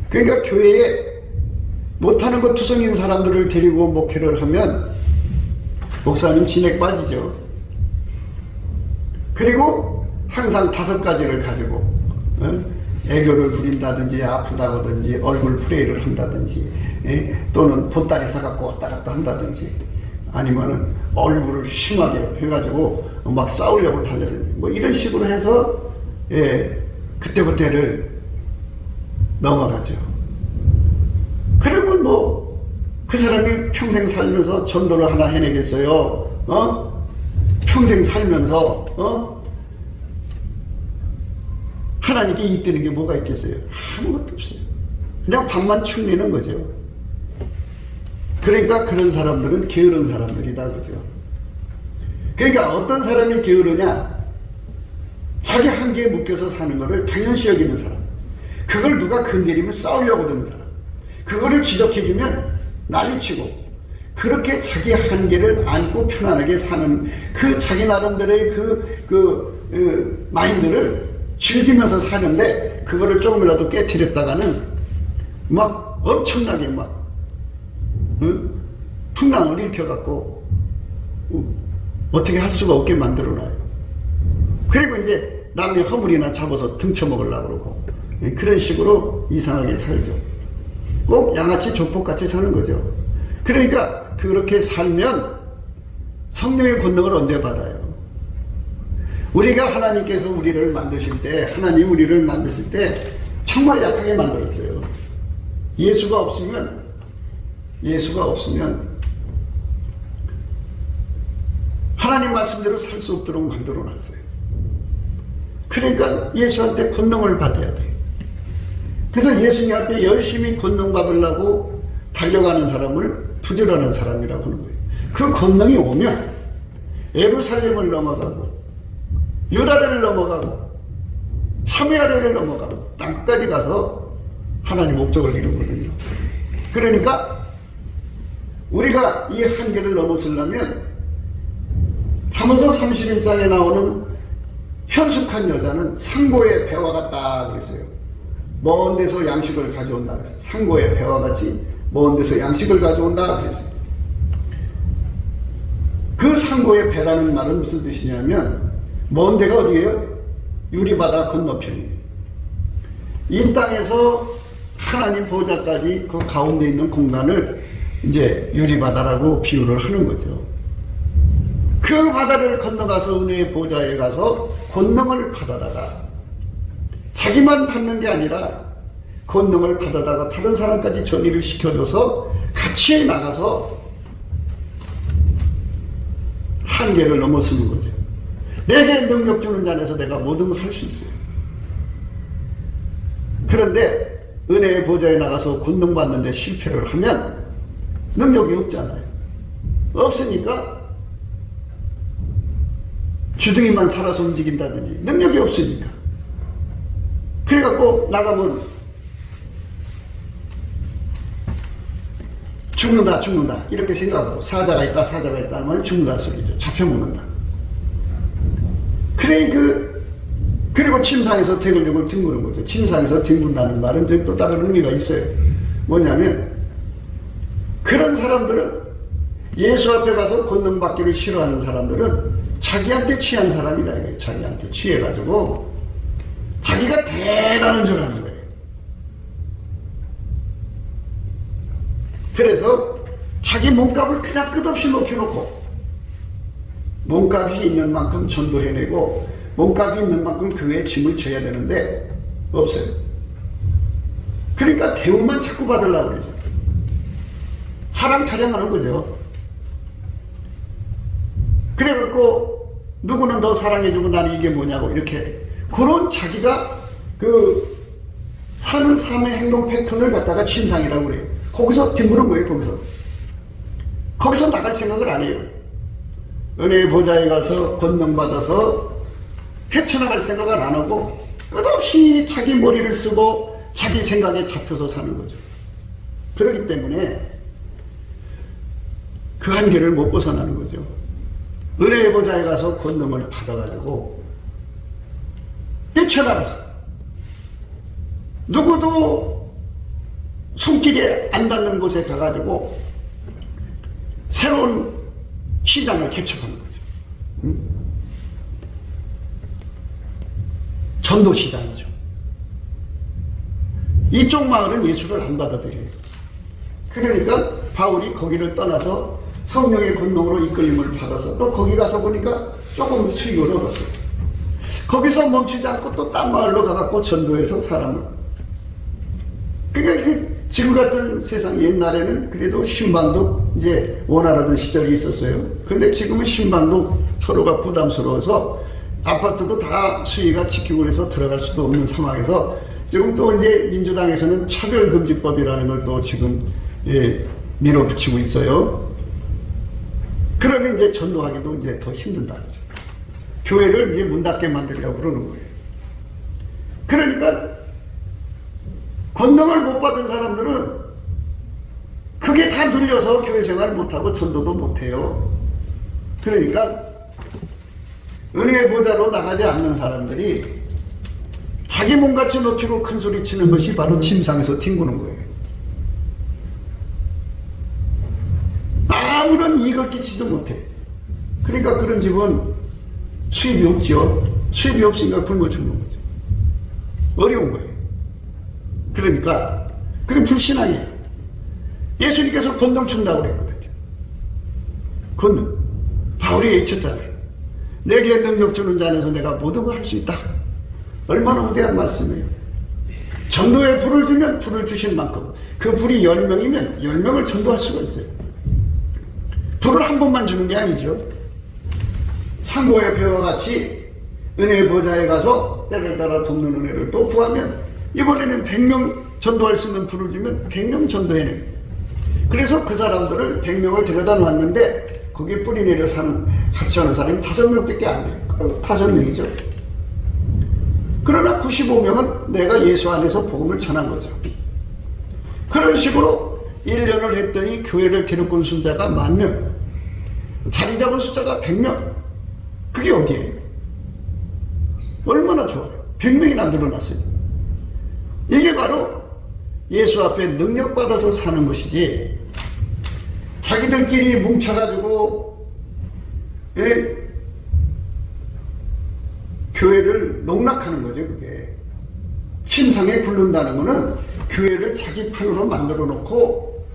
그러니까 교회에 못하는 것 투성인 사람들을 데리고 목회를 하면 목사님 진액 빠지죠. 그리고 항상 5가지를 가지고 애교를 부린다든지, 아프다든지, 얼굴 프레이를 한다든지, 또는 보따리 사갖고 왔다 갔다 한다든지, 아니면은 얼굴을 심하게 해가지고 막 싸우려고 달려든지, 뭐 이런 식으로 해서 그때그때를 넘어가죠. 그러면 뭐 그 사람이 평생 살면서 전도를 하나 해내겠어요? 평생 살면서 하나님께 이익되는 게 뭐가 있겠어요? 아무것도 없어요. 그냥 밥만 축내는 거죠. 그러니까 그런 사람들은 게으른 사람들이다, 그죠? 그러니까 어떤 사람이 게으르냐? 자기 한계에 묶여서 사는 거를 당연시 여기는 사람. 그걸 누가 건드리면 싸우려고 드는 사람. 그거를 지적해주면 난리치고. 그렇게 자기 한계를 안고 편안하게 사는 그 자기 나름대로의 마인드를 즐기면서 사는데, 그거를 조금이라도 깨트렸다가는 막 엄청나게 막 풍랑을 일으켜갖고 어떻게 할 수가 없게 만들어놔요. 그리고 이제 남의 허물이나 잡아서 등쳐먹으려고 그러고, 그런 식으로 이상하게 살죠. 꼭 양아치 조폭같이 사는 거죠. 그러니까 그렇게 살면 성령의 권능을 언제 받아요? 우리가 하나님께서 우리를 만드실 때, 하나님 우리를 만드실 때 정말 약하게 만들었어요. 예수가 없으면 하나님 말씀대로 살 수 없도록 만들어 놨어요. 그러니까 예수한테 권능을 받아야 돼요. 그래서 예수님 앞에 열심히 권능 받으려고 달려가는 사람을 부지런한 사람이라고 하는 거예요. 그 권능이 오면 예루살렘을 넘어가고 유다를 넘어가고 사마리아를 넘어가고 땅까지 가서 하나님 목적을 이루거든요. 그러니까 우리가 이 한계를 넘어서려면 잠언서 31장에 나오는 현숙한 여자는 상고의 배와 같다 그랬어요. 먼 데서 양식을 가져온다 그랬어요. 상고의 배와 같이 먼 데서 양식을 가져온다 그랬어요. 그 상고의 배라는 말은 무슨 뜻이냐면 먼 데가 어디예요? 유리바다 건너편이에요. 이 땅에서 하나님 보좌까지 그 가운데 있는 공간을 이제 유리바다라고 비유를 하는 거죠. 그 바다를 건너가서 은혜의 보좌에 가서 권능을 받아다가 자기만 받는 게 아니라 권능을 받아다가 다른 사람까지 전이를 시켜줘서 같이 나가서 한계를 넘어서는 거죠. 내게 능력 주는 자에서 내가 모든 걸 할 수 있어요. 그런데 은혜의 보좌에 나가서 권능 받는데 실패를 하면 능력이 없잖아요. 없으니까 주둥이만 살아서 움직인다든지 능력이 없으니까. 그래갖고 나가면 죽는다 이렇게 생각하고 사자가 있다 하면 죽는다 소리죠. 잡혀먹는다. 그리고 침상에서 대글대글 뒹구는 거죠. 침상에서 뒹군다는 말은 또 다른 의미가 있어요. 뭐냐면 그런 사람들은 예수 앞에 가서 권능 받기를 싫어하는 사람들은 자기한테 취한 사람이다. 자기한테 취해가지고 자기가 대단한 줄 아는 거예요. 그래서 자기 몸값을 그냥 끝없이 높여놓고 몸값이 있는 만큼 전도해내고 몸값이 있는 만큼 교회에 짐을 져야 되는데 없어요. 그러니까 대우만 자꾸 받으려고 그러죠. 사람 타령하는 거죠. 그래갖고 누구는 더 사랑해주고 나는 이게 뭐냐고 이렇게 그런 자기가 그 사는 삶의 행동 패턴을 갖다가 침상이라고 그래요. 거기서 뒹구는 거예요. 거기서 나갈 생각을 안 해요. 은혜의 보좌에 가서 권능 받아서 헤쳐나갈 생각을 안 하고 끝없이 자기 머리를 쓰고 자기 생각에 잡혀서 사는 거죠. 그렇기 때문에 그 한계를 못 벗어나는 거죠. 은혜의 보좌에 가서 권능을 받아가지고 헤쳐나가서 누구도 손길이 안 닿는 곳에 가가지고 새로운 시장을 개척하는 거죠. 전도 시장이죠. 이쪽 마을은 예수를 안 받아들여요. 그러니까 바울이 거기를 떠나서 성령의 권능으로 이끌림을 받아서 또 거기 가서 보니까 조금 수익을 얻었어요. 거기서 멈추지 않고 또 딴 마을로 가갖고 전도해서 사람을. 그러니까 지금 같은 세상 옛날에는 그래도 신방도 이제 원활하던 시절이 있었어요. 근데 지금은 신방도 서로가 부담스러워서 아파트도 다 수위가 지키고 해서 들어갈 수도 없는 상황에서 지금 또 이제 민주당에서는 차별금지법이라는 걸 또 지금 밀어붙이고 있어요. 그러면 이제 전도하기도 이제 더 힘든다는 거죠. 교회를 이제 문 닫게 만들려고 그러는 거예요. 그러니까 권능을 못 받은 사람들은 그게 다 눌려서 교회 생활 못하고 전도도 못해요. 그러니까 은혜의 보좌로 나가지 않는 사람들이 자기 몸같이 높이고 큰 소리 치는 것이 바로 침상에서 튕구는 거예요. 아무런 이익을 끼치도 못해. 그러니까 그런 집은 수입이 없죠. 수입이 없으니까 굶어 죽는 거죠. 어려운 거예요. 그러니까 그게 불신앙이에요. 예수님께서 권능 준다고 그랬거든요. 권능. 바울이 외쳤잖아요. 내게 능력 주는 자 안에서 내가 모든 걸 할 수 있다. 얼마나 위대한 말씀이에요. 전도에 불을 주면 불을 주신 만큼 그 불이 10명이면 10명을 전도할 수가 있어요. 불을 한 번만 주는 게 아니죠. 상고의 배와 같이 은혜의 보좌에 가서 때를 따라 돕는 은혜를 또 구하면 이번에는 100명 전도할 수 있는 불을 주면 100명 전도해내. 그래서 그 사람들을 100명을 데려다 놨는데 거기에 뿌리 내려 같이 하는 사람이 5명밖에 안 돼요. 그럼 5명이죠. 그러나 95명은 내가 예수 안에서 복음을 전한 거죠. 그런 식으로 1년을 했더니 교회를 데리고 온 숫자가 10,000명, 자리 잡은 숫자가 100명. 그게 어디예요? 얼마나 좋아요. 100명이나 늘어났어요. 이게 바로 예수 앞에 능력받아서 사는 것이지, 자기들끼리 뭉쳐가지고 교회를 농락하는 거죠. 그게 신상에 굴른다는 거는 교회를 자기 판으로 만들어 놓고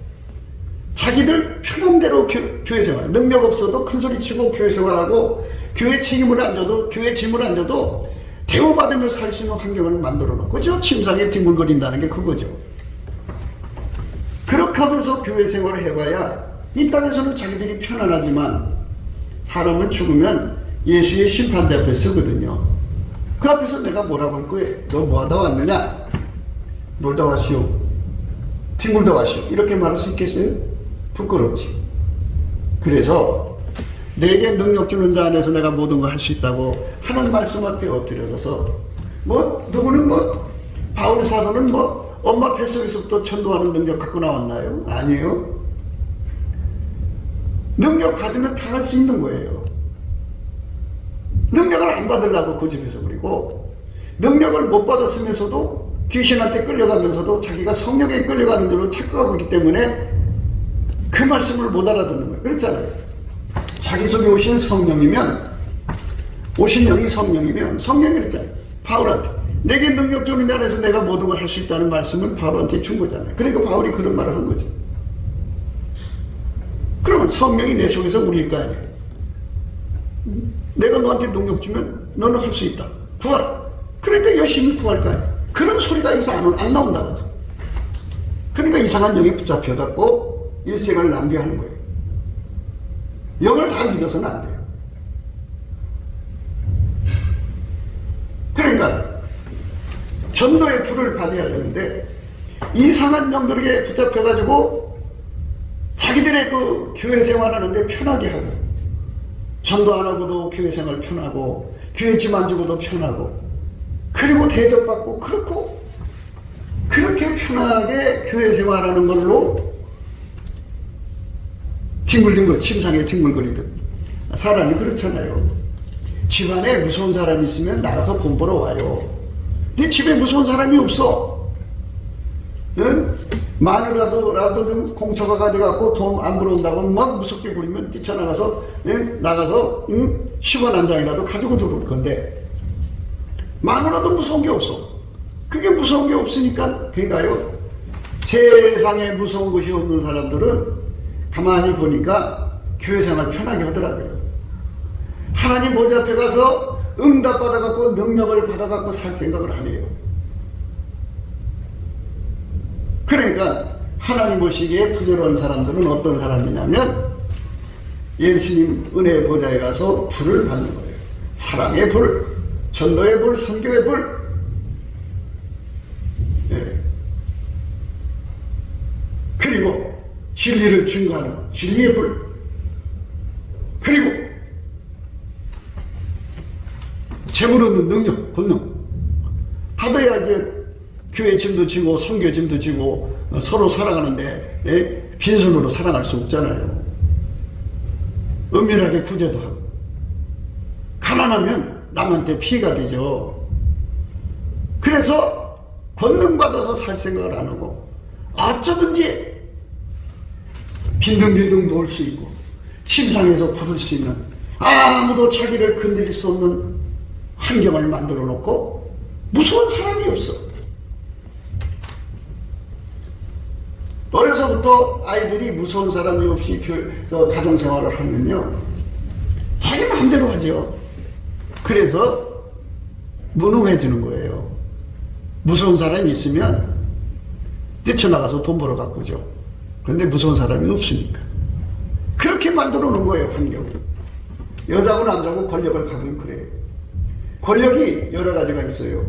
자기들 편한 대로 교회 생활, 능력 없어도 큰소리치고 교회 생활하고 교회 책임을 안 져도, 교회 짐을 안 져도 대우받으며 살 수 있는 환경을 만들어 놓고, 그죠? 침상에 뒹굴거린다는 게 그거죠. 그렇게 하면서 교회 생활을 해봐야 이 땅에서는 자기들이 편안하지만 사람은 죽으면 예수의 심판대 앞에 서거든요. 그 앞에서 내가 뭐라고 할 거예요? 너 뭐하다 왔느냐? 놀다 왔시오. 뒹굴다 왔시오. 이렇게 말할 수 있겠어요? 부끄럽지. 그래서 내게 능력 주는 자 안에서 내가 모든 걸 할 수 있다고 하는 말씀 앞에 엎드려져서 누구는 바울 사도는 엄마 뱃속에서부터 전도하는 능력 갖고 나왔나요? 아니에요. 능력 받으면 당할 수 있는 거예요. 능력을 안 받으려고 고집해서 그리고, 능력을 못 받았으면서도 귀신한테 끌려가면서도 자기가 성령에 끌려가는 대로 착각하고 있기 때문에 그 말씀을 못 알아듣는 거예요. 그렇잖아요. 자기 속에 오신 성령이면, 오신 영이 성령이면, 성령이 그랬잖아요. 바울한테 내게 능력 주는 자 안에서 내가 모든 걸 할 수 있다는 말씀을 바울한테 준 거잖아요. 그러니까 바울이 그런 말을 한 거죠. 그러면 성령이 내 속에서 우리일 거 아니에요. 내가 너한테 능력 주면 너는 할 수 있다. 구하라. 그러니까 열심히 구할 거 아니에요. 그런 소리가 여기서 안 나온다고 하죠. 그러니까 이상한 영이 붙잡혀갖고 일생을 낭비하는 거예요. 영을 다 믿어서는 안 돼요. 그러니까 전도의 불을 받아야 되는데 이상한 영들에게 붙잡혀가지고 자기들의 그 교회 생활하는데 편하게 하고, 전도 안 하고도 교회 생활 편하고, 교회 짐 안 주고도 편하고, 그리고 대접받고, 그렇게 편하게 교회 생활하는 걸로 뒹굴뒹굴 침상에 뒹굴거리듯. 사람이 그렇잖아요. 집안에 무서운 사람이 있으면 나가서 돈 벌어 와요. 네 집에 무서운 사람이 없어. 응? 마누라도 좀 공처가 가져갖고 돈 안 벌어온다고 막 무섭게 부리면 뛰쳐나가서, 응? 나가서 10원 한 장이라도 가지고 들어올 건데, 마누라도 무서운 게 없어. 그게 무서운 게 없으니까, 그러니까요, 세상에 무서운 것이 없는 사람들은 가만히 보니까 교회 생활 편하게 하더라고요. 하나님 보좌 앞에 가서 응답 받아갖고 능력을 받아갖고 살 생각을 안 해요. 그러니까 하나님 보시기에 부자로운 사람들은 어떤 사람이냐면 예수님 은혜의 보좌에 가서 불을 받는 거예요. 사랑의 불, 전도의 불, 선교의 불. 네. 그리고 진리를 증거하는 진리의 불. 그리고 재물 얻는 능력, 권능. 받아야 이제 교회 짐도 지고 선교 짐도 지고 서로 사랑하는데 빈손으로 사랑할 수 없잖아요. 은밀하게 구제도 하고. 가난하면 남한테 피해가 되죠. 그래서 권능받아서 살 생각을 안 하고 어쩌든지 빈둥빈둥 놀 수 있고 침상에서 부를 수 있는, 아무도 자기를 건드릴 수 없는 환경을 만들어 놓고 무서운 사람이 없어. 어려서부터 아이들이 무서운 사람이 없이 가정생활을 하면요, 자기 마음대로 하죠. 그래서 무능해지는 거예요. 무서운 사람이 있으면 뛰쳐나가서 돈 벌어 가꾸죠. 그런데 무서운 사람이 없으니까. 그렇게 만들어 놓은 거예요, 환경을. 여자고 남자고 권력을 가면 그래요. 권력이 여러 가지가 있어요.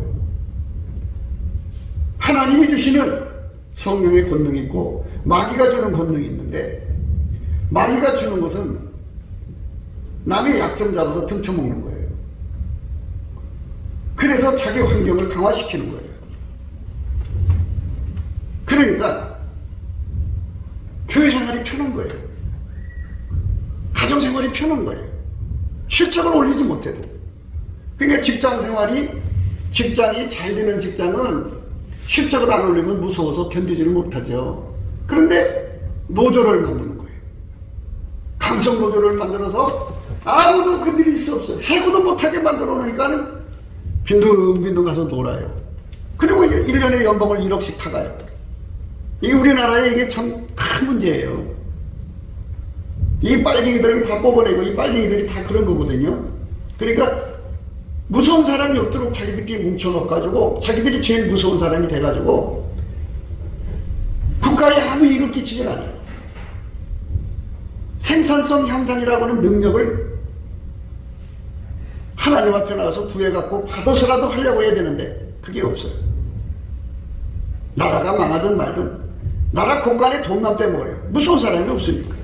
하나님이 주시는 성령의 권능이 있고 마귀가 주는 권능이 있는데, 마귀가 주는 것은 남의 약점 잡아서 등쳐먹는 거예요. 그래서 자기 환경을 강화시키는 거예요. 그러니까 교회 생활이 편한 거예요. 가정 생활이 편한 거예요. 실적을 올리지 못해도. 그러니까 직장이 잘 되는 직장은 실적을 안 올리면 무서워서 견디지를 못하죠. 그런데 노조를 만드는 거예요. 강성 노조를 만들어서 아무도 건드릴 수 없어요. 해고도 못하게 만들어 놓으니까는 빈둥빈둥 가서 놀아요. 그리고 이제 1년에 연봉을 1억씩 타가요. 이 우리나라에 이게 참 큰 문제예요. 이 빨갱이들이 다 뽑아내고 이 빨갱이들이 다 그런 거거든요. 그러니까 무서운 사람이 없도록 자기들끼리 뭉쳐놓아가지고 자기들이 제일 무서운 사람이 돼가지고 국가에 아무 일을 끼치질 않아요. 생산성 향상이라고 하는 능력을 하나님 앞에 나가서 구해갖고 받아서라도 하려고 해야 되는데 그게 없어요. 나라가 망하든 말든 나라 곳간에 돈만 빼먹어요. 무서운 사람이 없으니까.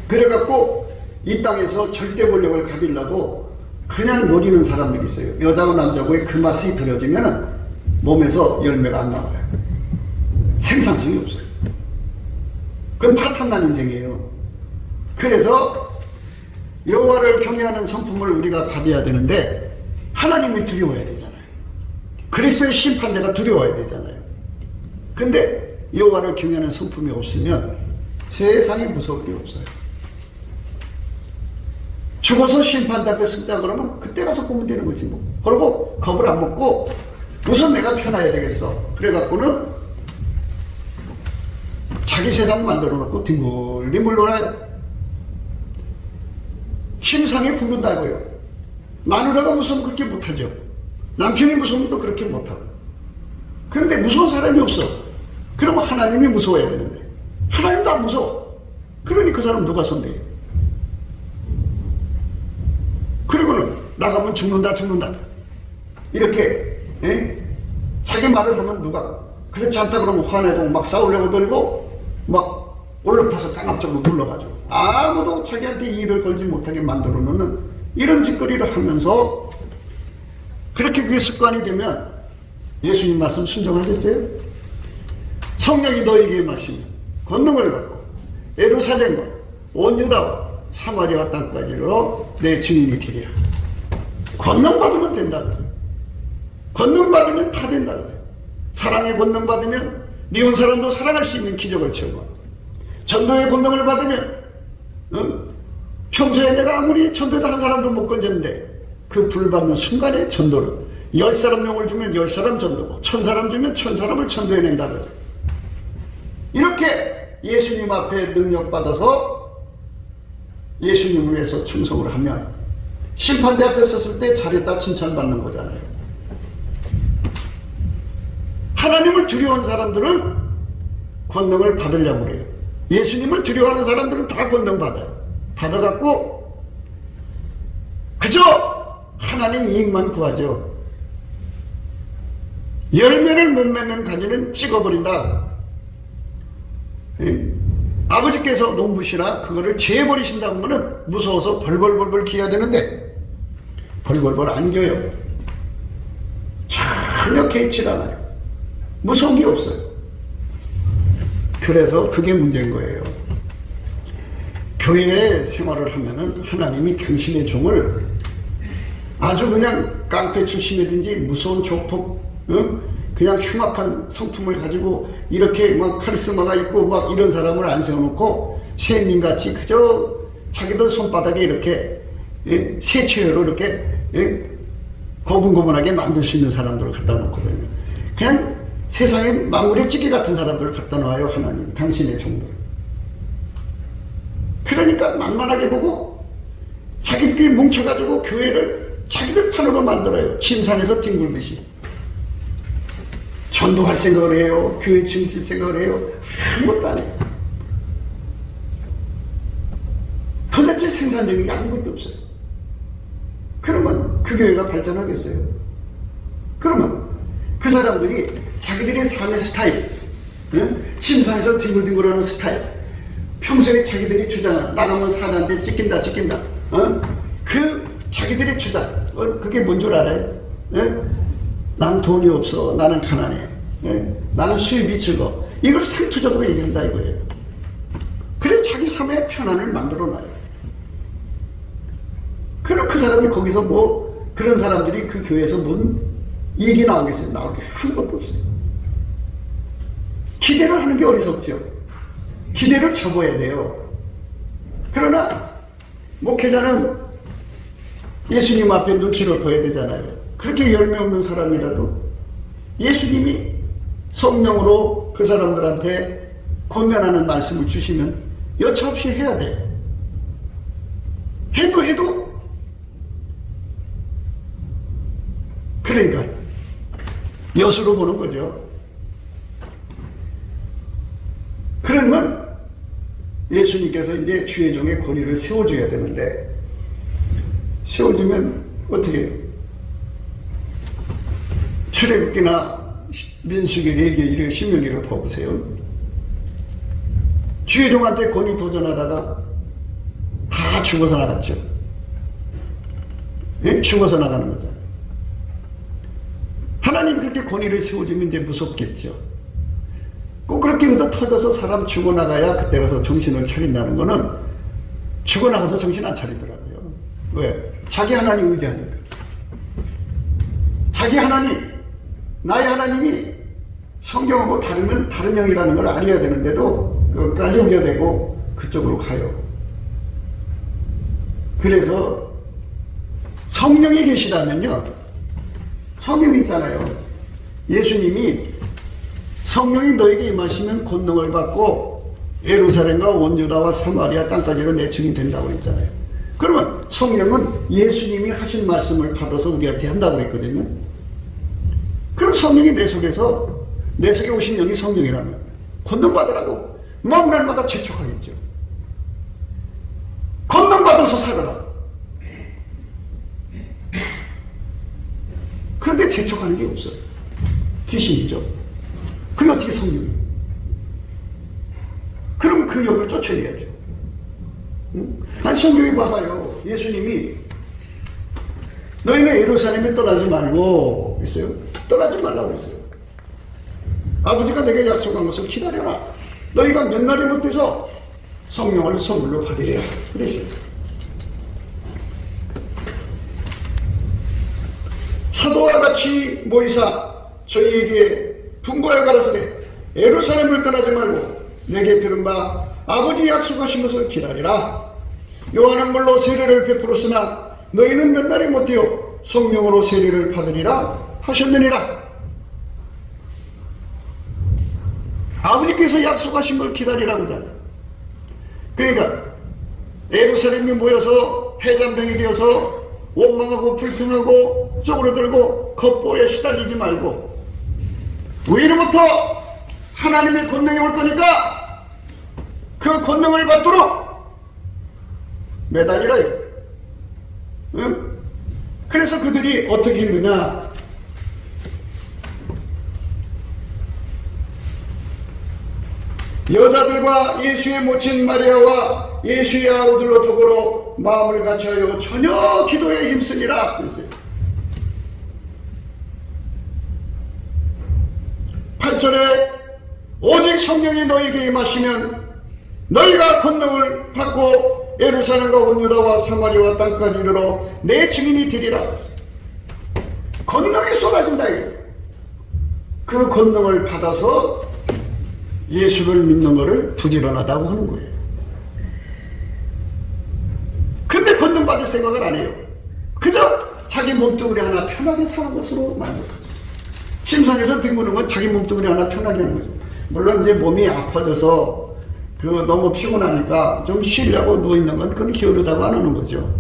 그래갖고 이 땅에서 절대 권력을 가지려고 그냥 노리는 사람들이 있어요. 여자고 남자고의 그 맛이 들어지면 몸에서 열매가 안 나와요. 생산성이 없어요. 그건 파탄난 인생이에요. 그래서 여호와를 경외하는 성품을 우리가 받아야 되는데 하나님을 두려워야 되잖아요. 그리스도의 심판대가 두려워야 되잖아요. 근데 여호와를 경외하는 성품이 없으면 세상에 무서울 게 없어요. 죽어서 심판대 앞에 쓴다 그러면 그때 가서 보면 되는 거지 뭐. 그리고 겁을 안 먹고 무슨 내가 편해야 되겠어. 그래갖고는 자기 세상 만들어 놓고 뒹굴뒹굴 놀아요. 침상에 부른다고요. 마누라가 무서우면 그렇게 못하죠. 남편이 무서우면 또 그렇게 못하고. 그런데 무서운 사람이 없어. 그러면 하나님이 무서워야 되는데 하나님도 안 무서워. 그러니 그 사람 누가 손대요? 그리고는 나가면 죽는다 이렇게 자기 말을 하면 누가 그렇지 않다 그러면 화내고 막 싸우려고 들고 막 올라타서 강압적으로 눌러가지고 아무도 자기한테 일을 걸지 못하게 만들어 놓는 이런 짓거리를 하면서 그렇게 그게 습관이 되면 예수님 말씀 순종하겠어요? 성령이 너에게 임하시면 권능을 받고 예루살렘과 온 유다와 사마리아 땅까지로 내 증인이 되리라. 권능 받으면 된다. 권능 받으면 다 된다. 사랑의 권능 받으면 미운 사람도 사랑할 수 있는 기적을 체험하고, 전도의 권능을 받으면 평소에 내가 아무리 전도도 한 사람도 못 건졌는데 그 불 받는 순간에 전도를 10사람 용을 주면 10사람 전도고 1000사람 주면 1000사람을 전도해낸다. 이렇게 예수님 앞에 능력받아서 예수님을 위해서 충성을 하면 심판대 앞에 섰을 때 잘했다 칭찬받는 거잖아요. 하나님을 두려워하는 사람들은 권능을 받으려고 그래요. 예수님을 두려워하는 사람들은 다 권능 받아요. 받아갖고 그저 하나님 이익만 구하죠. 열매를 못 맺는 가지는 찍어버린다. 아버지께서 농부시라 그거를 재버리신다고 하면은 무서워서 벌벌벌벌 기어야 되는데 벌벌벌 안 겨요. 전혀 개의치 않아요. 무서운 게 없어요. 그래서 그게 문제인 거예요. 교회 생활을 하면은 하나님이 당신의 종을 아주 그냥 깡패 출신이든지 무서운 조폭, 그냥 흉악한 성품을 가지고 이렇게 막 카리스마가 있고 막 이런 사람을 안 세워놓고 仙님같이 그저 자기들 손바닥에 이렇게 새치회로 이렇게 고분고분하게 만들 수 있는 사람들을 갖다 놓거든요. 그냥 세상에 만물의 찌개 같은 사람들을 갖다 놔요. 하나님 당신의 종들. 그러니까 만만하게 보고 자기들끼리 뭉쳐가지고 교회를 자기들 판으로 만들어요. 침상에서 뒹굴듯이. 전도할 생각을 해요? 교회 증실 생각을 해요? 아무것도 안 해요. 도대체 생산적인 게 아무것도 없어요. 그러면 그 교회가 발전하겠어요? 그러면 그 사람들이 자기들의 삶의 스타일, 침상에서 뒹굴뒹굴하는 스타일, 평소에 자기들이 주장하는, 나가면 사자한테 찍힌다 그 자기들의 주장, 그게 뭔 줄 알아요? 난 돈이 없어, 나는 가난해, 나는 수입이 적어, 이걸 상투적으로 얘기한다 이거예요. 그래서 자기 삶의 편안을 만들어놔요. 그럼 그 사람이 거기서 그런 사람들이 그 교회에서 뭔 이익이 나오겠어요? 나올 게 아무것도 없어요. 기대를 하는 게 어리석죠. 기대를 접어야 돼요. 그러나 목회자는 예수님 앞에 눈치를 보여야 되잖아요. 그렇게 열매 없는 사람이라도 예수님이 성령으로 그 사람들한테 권면하는 말씀을 주시면 여차없이 해야 돼요. 해도 그러니까 여수로 보는 거죠. 그러면 예수님께서 이제 주의 종의 권위를 세워줘야 되는데, 세워주면 어떻게 해요? 출애굽기나 민수기, 레위기, 이런 신명기를 봐보세요. 주의 종한테 권위 도전하다가 다 죽어서 나갔죠. 죽어서 나가는 거잖아요. 하나님 그렇게 권위를 세워주면 이제 무섭겠죠. 꼭 그렇게 그도 터져서 사람 죽어나가야 그때 가서 정신을 차린다는 거는 죽어나가도 정신 안 차리더라고요. 왜? 자기 하나님 의지하니까. 자기 하나님, 나의 하나님이 성경하고 다르면 다른 영이라는 걸 알아야 되는데도 그것까지 오게 되고 그쪽으로 가요. 그래서 성령이 계시다면요, 성령이 있잖아요. 예수님이 성령이 너에게 임하시면 권능을 받고 예루살렘과 온 유다와 사마리아 땅까지로 내 증인 된다고 그랬잖아요. 그러면 성령은 예수님이 하신 말씀을 받아서 우리한테 한다고 그랬거든요. 그럼 성령이 내 속에 오신 영이 성령이라면 권능 받으라고 먼 날마다 재촉하겠죠. 권능 받아서 살아라. 그런데 재촉하는 게 없어요. 귀신이죠. 그게 어떻게 성령이에요? 그럼 그 영을 쫓아내야죠. 아니, 성경에 봐봐요. 예수님이 너희는 예루살렘에 떠나지 말고 그랬어요. 떠나지 말라고 그랬어요. 아버지가 내게 약속한 것을 기다려라. 너희가 몇 날이 못 돼서 성령을 선물로 받으래요. 그랬어요. 사도와 같이 모이사 저희에게 분부하여 가라사대 예루살렘을 떠나지 말고 내게 들은 바 아버지 약속하신 것을 기다리라. 요한은 물로 세례를 베풀었으나 너희는 몇 날이 못 되어 성령으로 세례를 받으리라 하셨느니라. 아버지께서 약속하신 걸 기다리라고 하잖아요. 그러니까 예루살렘이 모여서 해잔병이 되어서 원망하고 불평하고 쪼그러들고 겉보에 시달리지 말고 위로부터 하나님의 권능이 올 거니까 그 권능을 받도록 매달리라. 응? 그래서 그들이 어떻게 했느냐? 여자들과 예수의 모친 마리아와 예수의 아우들로 더불어 마음을 같이하여 전혀 기도에 힘쓰니라 그랬어요. 8절에 오직 성령이 너희에게 임하시면 너희가 권능을 받고 예루살렘과 온 유다와 사마리아와 땅까지 이르러 내 증인이 되리라. 권능이 쏟아진다. 그 권능을 받아서 예수를 믿는 것을 부지런하다고 하는 거예요. 근데 권능 받을 생각을 안 해요. 그저 자기 몸뚱이리 하나 편하게 사는 것으로 만족하죠. 침상에서 뒹구는 건 자기 몸뚱이리 하나 편하게 하는 거죠. 물론 이제 몸이 아파져서 너무 피곤하니까 좀 쉬려고 누워있는 건 그건 게으르다고 안 하는 거죠.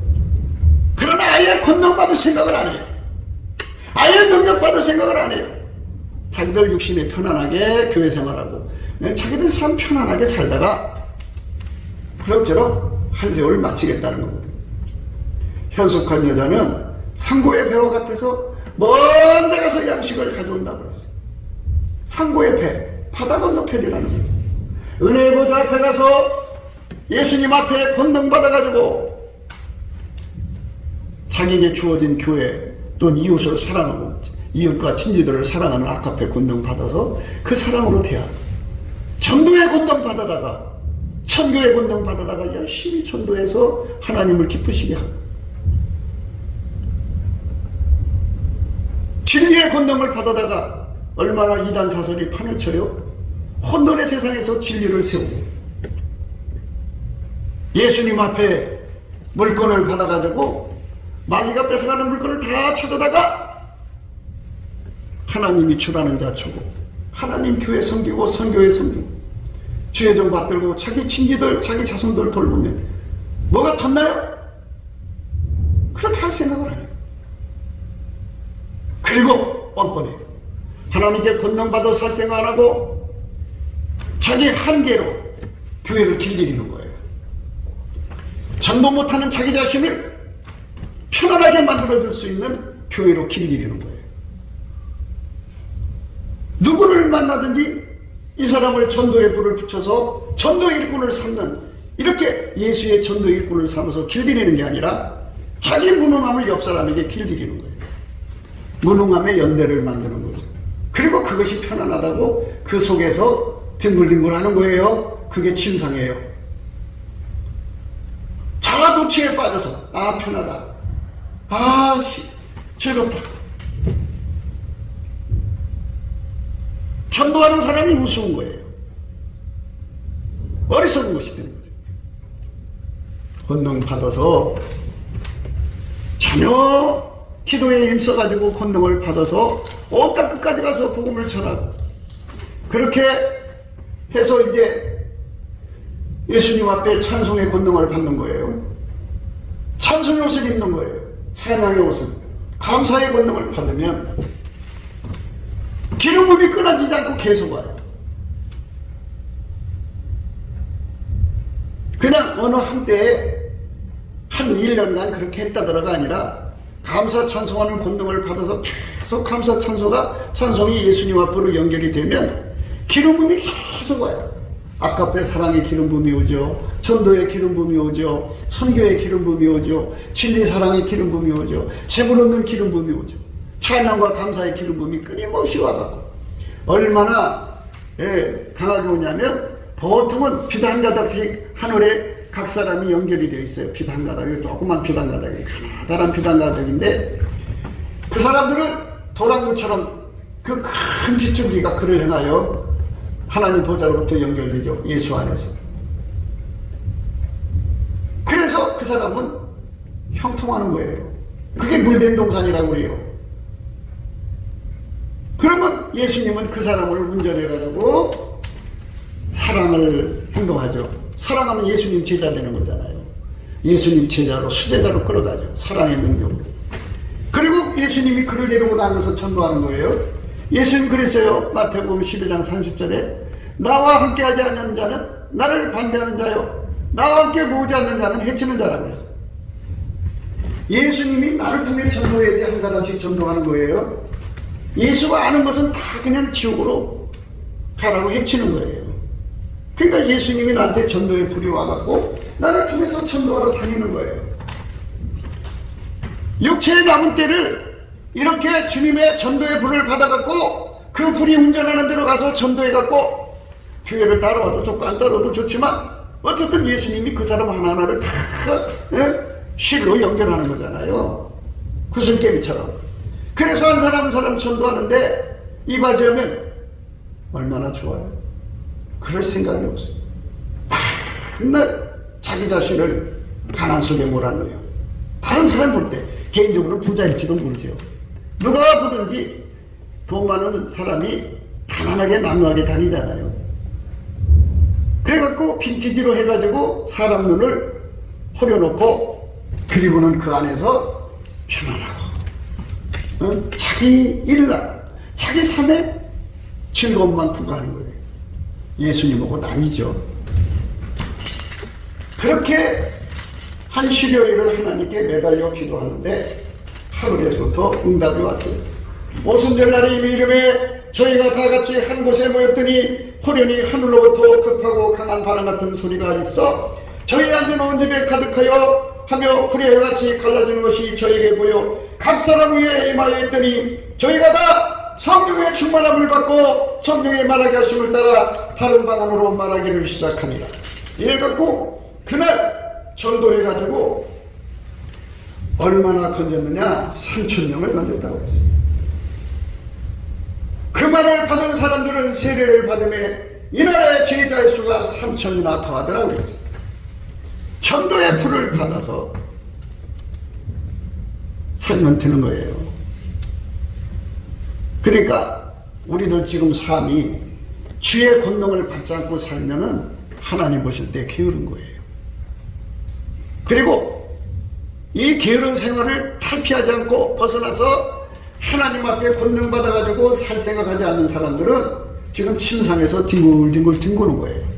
그러나 아예 권능 받을 생각을 안 해요. 아예 능력 받을 생각을 안 해요. 자기들 육신에 편안하게 교회 생활하고 자기들 삶 편안하게 살다가 그럭저럭 한 세월 마치겠다는 거거든요. 현숙한 여자는 상고의 배와 같아서 먼 데 가서 양식을 가져온다고 그랬어요. 상고의 배, 바다 건너편이라는 거예요. 은혜의 보좌 앞에 가서 예수님 앞에 권능받아가지고 자기에게 주어진 교회 또는 이웃을 사랑하고 이웃과 친지들을 사랑하는 아카페 권능 받아서 그 사랑으로 대하고 전도의 권능 받아다가 선교의 권능 받아다가 열심히 전도해서 하나님을 기쁘시게 하고 진리의 권능을 받아다가 얼마나 이단 사설이 판을 쳐요. 혼돈의 세상에서 진리를 세우고 예수님 앞에 물건을 받아가지고 마귀가 뺏어가는 물건을 다 찾아다가 하나님이 주라는 자 주고 하나님 교회 섬기고 선교회 섬기고 주의 종 받들고 자기 친지들 자기 자손들 돌보면 뭐가 덧나요? 그렇게 할 생각을 안 해요. 그리고 뻔뻔해요. 하나님께 권능받아 살 생각 안 하고 자기 한계로 교회를 길들이는 거예요. 전도 못하는 자기 자신을 편안하게 만들어줄 수 있는 교회로 길들이는 거예요. 누구를 만나든지 이 사람을 전도의 불을 붙여서 전도 일꾼을 삼는 이렇게 예수의 전도 일꾼을 삼아서 길들이는 게 아니라 자기 무능함을 옆 사람에게 길들이는 거예요. 무능함의 연대를 만드는 거죠. 그리고 그것이 편안하다고 그 속에서 뒹굴뒹굴 하는 거예요. 그게 침상이에요. 자아도취에 빠져서 아 편하다. 아 즐겁다. 전도하는 사람이 우스운 거예요. 어리석은 것이 되는 거죠. 권능 받아서 전혀 기도에 힘써가지고 권능을 받아서 온갖 끝까지 가서 복음을 전하고 그렇게 해서 이제 예수님 앞에 찬송의 권능을 받는 거예요. 찬송의 옷을 입는 거예요. 찬양의 옷을 감사의 권능을 받으면 기름 부음이 끊어지지 않고 계속 와요. 그냥 어느 한때에 한 1년간 그렇게 했다더라가 아니라 감사 찬송하는 권능을 받아서 계속 감사 찬송이 예수님 앞으로 연결이 되면 기름 부음이 계속 와요. 아카페 사랑의 기름 부음이 오죠. 전도의 기름 부음이 오죠. 선교의 기름 부음이 오죠. 진리 사랑의 기름 부음이 오죠. 재물 얻는 기름 부음이 오죠. 찬양과 감사의 기름 부음이 끊임없이 와가고 얼마나 강하게 오냐면 보통은 빛 한 가닥씩 하늘에 각 사람이 연결이 되어 있어요. 빛 한 가닥이 조그만 빛 한 가닥이 가나다란 빛 한 가닥인데 그 사람들은 도랑물처럼 그 큰 빗줄기가 그를 향하여 하나님 보좌로부터 연결되죠. 예수 안에서. 그래서 그 사람은 형통하는 거예요. 그게 물된 동산이라고 그래요. 그러면 예수님은 그 사람을 운전해가지고 사랑을 행동하죠. 사랑하면 예수님 제자 되는 거잖아요. 예수님 제자로 수제자로 끌어가죠. 사랑의 능력으로. 그리고 예수님이 그를 데리고 다니면서 전도하는 거예요. 예수님 그랬어요. 마태복음 12장 30절에 나와 함께하지 않는 자는 나를 반대하는 자요 나와 함께 모으지 않는 자는 해치는 자라고 했어요. 예수님이 나를 통해 전도해야지 한 사람씩 전도하는 거예요. 예수가 아는 것은 다 그냥 지옥으로 가라고 해치는 거예요. 그러니까 예수님이 나한테 전도의 불이 와갖고 나를 통해서 전도하러 다니는 거예요. 육체의 남은 때를 이렇게 주님의 전도의 불을 받아갖고 그 불이 운전하는 데로 가서 전도해갖고 교회를 따라와도 좋고 안 따라와도 좋지만 어쨌든 예수님이 그 사람 하나하나를 다 실로 연결하는 거잖아요. 구슬개미처럼. 그래서 한 사람 한 사람 전도하는데 이바지하면 얼마나 좋아요. 그럴 생각이 없어요. 맨날 자기 자신을 가난 속에 몰아넣어요. 다른 사람 볼 때 개인적으로 부자일지도 모르죠. 누가 보든지 돈 많은 사람이 가난하게 남루하게 다니잖아요. 그래갖고 빈티지로 해가지고 사람 눈을 호려놓고 그리고는 그 안에서 편안하고 자기 일날 자기 삶에 즐거움만 부과하는 거예요. 예수님하고 남이죠. 그렇게 한 10여일을 하나님께 매달려 기도하는데 하늘에서부터 응답이 왔어요. 오순절날에 이름에 저희가 다 같이 한 곳에 모였더니 호련히 하늘로부터 급하고 강한 바람 같은 소리가 있어 저희 앉아놓은 집에 가득하여 하며 불의 같이 갈라지는 것이 저에게 보여 각 사람 위에 임하여 있더니 저희가 다 성령의 충만함을 받고 성령의 말하게 하심을 따라 다른 방언으로 말하기를 시작합니다. 이래갖고 그날 전도해가지고 얼마나 건졌느냐? 3,000명을 건졌다고 했어요. 그 말을 받은 사람들은 세례를 받음에 이날의 제자의 수가 3,000이나 더하더라고요. 전도의 불을 받아서 살면 되는 거예요. 그러니까 우리들 지금 삶이 주의 권능을 받지 않고 살면은 하나님 보실 때 게으른 거예요. 그리고 이 게으른 생활을 탈피하지 않고 벗어나서 하나님 앞에 권능 받아가지고 살 생각하지 않는 사람들은 지금 침상에서 뒹굴뒹굴 뒹구는 거예요.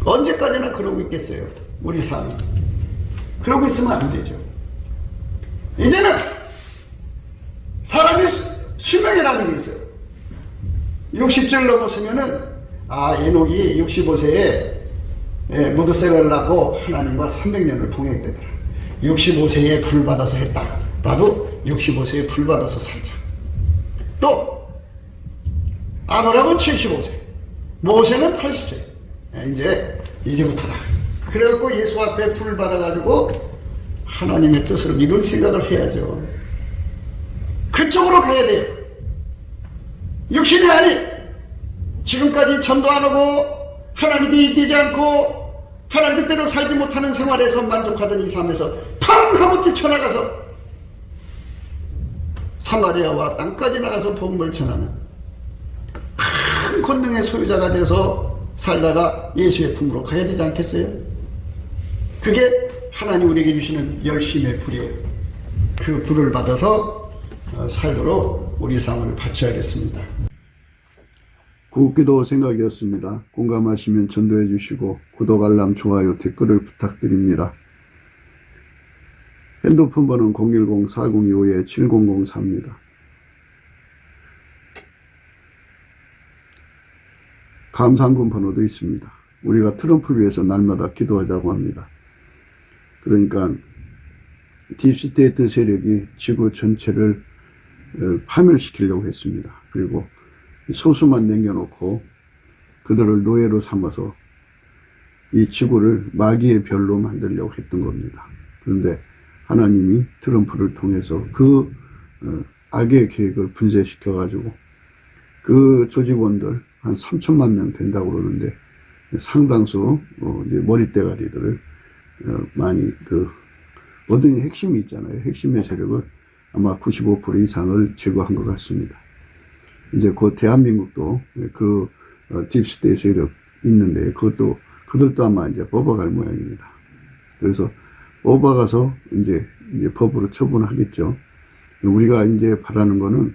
언제까지나 그러고 있겠어요? 우리 삶이. 그러고 있으면 안 되죠. 이제는 사람이 수명이라는 게 있어요. 60절 넘었으면은 에녹이 65세에 모두셀을 낳고 하나님과 300년을 동행되더라. 65세에 불 받아서 했다. 나도 65세에 불 받아서 살자. 또 아브라함은 75세, 모세는 80세. 이제부터다. 그래갖고 예수 앞에 불 받아가지고 하나님의 뜻을 이룰 생각을 해야죠. 그쪽으로 가야 돼요. 육신이 아닌 지금까지 전도 안 하고 하나님 되지 않고 하나님 뜻대로 살지 못하는 생활에서 만족하던 이 삶에서 팡 하고 뛰쳐나가서 사마리아와 땅까지 나가서 복음을 전하는 큰 권능의 소유자가 돼서 살다가 예수의 품으로 가야 되지 않겠어요? 그게 하나님 우리에게 주시는 열심의 불이에요. 그 불을 받아서 살도록 우리 삶을 바쳐야겠습니다. 구기도 생각이었습니다. 공감하시면 전도해 주시고 구독, 알람, 좋아요, 댓글을 부탁드립니다. 핸드폰 번호는 010-4025-7004입니다. 감사한금 번호도 있습니다. 우리가 트럼프를 위해서 날마다 기도하자고 합니다. 그러니까 딥스테이트 세력이 지구 전체를 파멸시키려고 했습니다. 그리고 소수만 남겨놓고 그들을 노예로 삼아서 이 지구를 마귀의 별로 만들려고 했던 겁니다. 그런데 하나님이 트럼프를 통해서 그 악의 계획을 분쇄시켜가지고 그 조직원들 한 3천만 명 된다고 그러는데 상당수 이제 머리대가리들을 많이 모든 핵심이 있잖아요. 핵심의 세력을 아마 95% 이상을 제거한 것 같습니다. 이제 곧 대한민국도 그 딥스테이트 세력 있는데 그들도 아마 이제 뽑아갈 모양입니다. 그래서 뽑아가서 이제 법으로 처분하겠죠. 우리가 이제 바라는 거는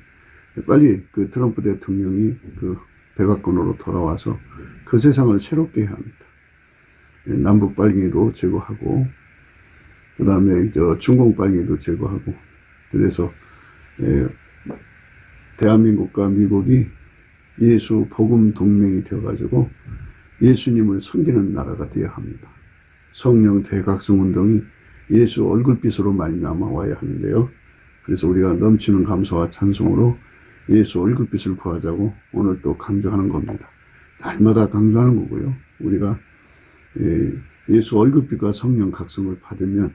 빨리 그 트럼프 대통령이 그 백악관으로 돌아와서 그 세상을 새롭게 해야 합니다. 남북 빨갱이도 제거하고 그 다음에 중공 빨갱이도 제거하고 그래서 대한민국과 미국이 예수 복음 동맹이 되어가지고 예수님을 섬기는 나라가 되어야 합니다. 성령 대각성 운동이 예수 얼굴빛으로 말미암아 와야 하는데요. 그래서 우리가 넘치는 감사와 찬송으로 예수 얼굴빛을 구하자고 오늘 또 강조하는 겁니다. 날마다 강조하는 거고요. 우리가 예수 얼굴빛과 성령 각성을 받으면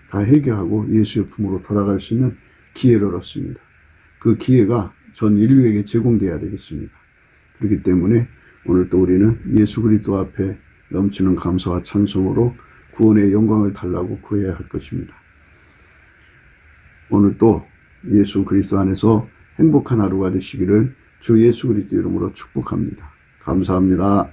다 해결하고 예수의 품으로 돌아갈 수 있는 기회를 얻습니다. 그 기회가 전 인류에게 제공돼야 되겠습니다. 그렇기 때문에 오늘 또 우리는 예수 그리스도 앞에 넘치는 감사와 찬송으로 구원의 영광을 달라고 구해야 할 것입니다. 오늘 또 예수 그리스도 안에서 행복한 하루가 되시기를 주 예수 그리스도 이름으로 축복합니다. 감사합니다.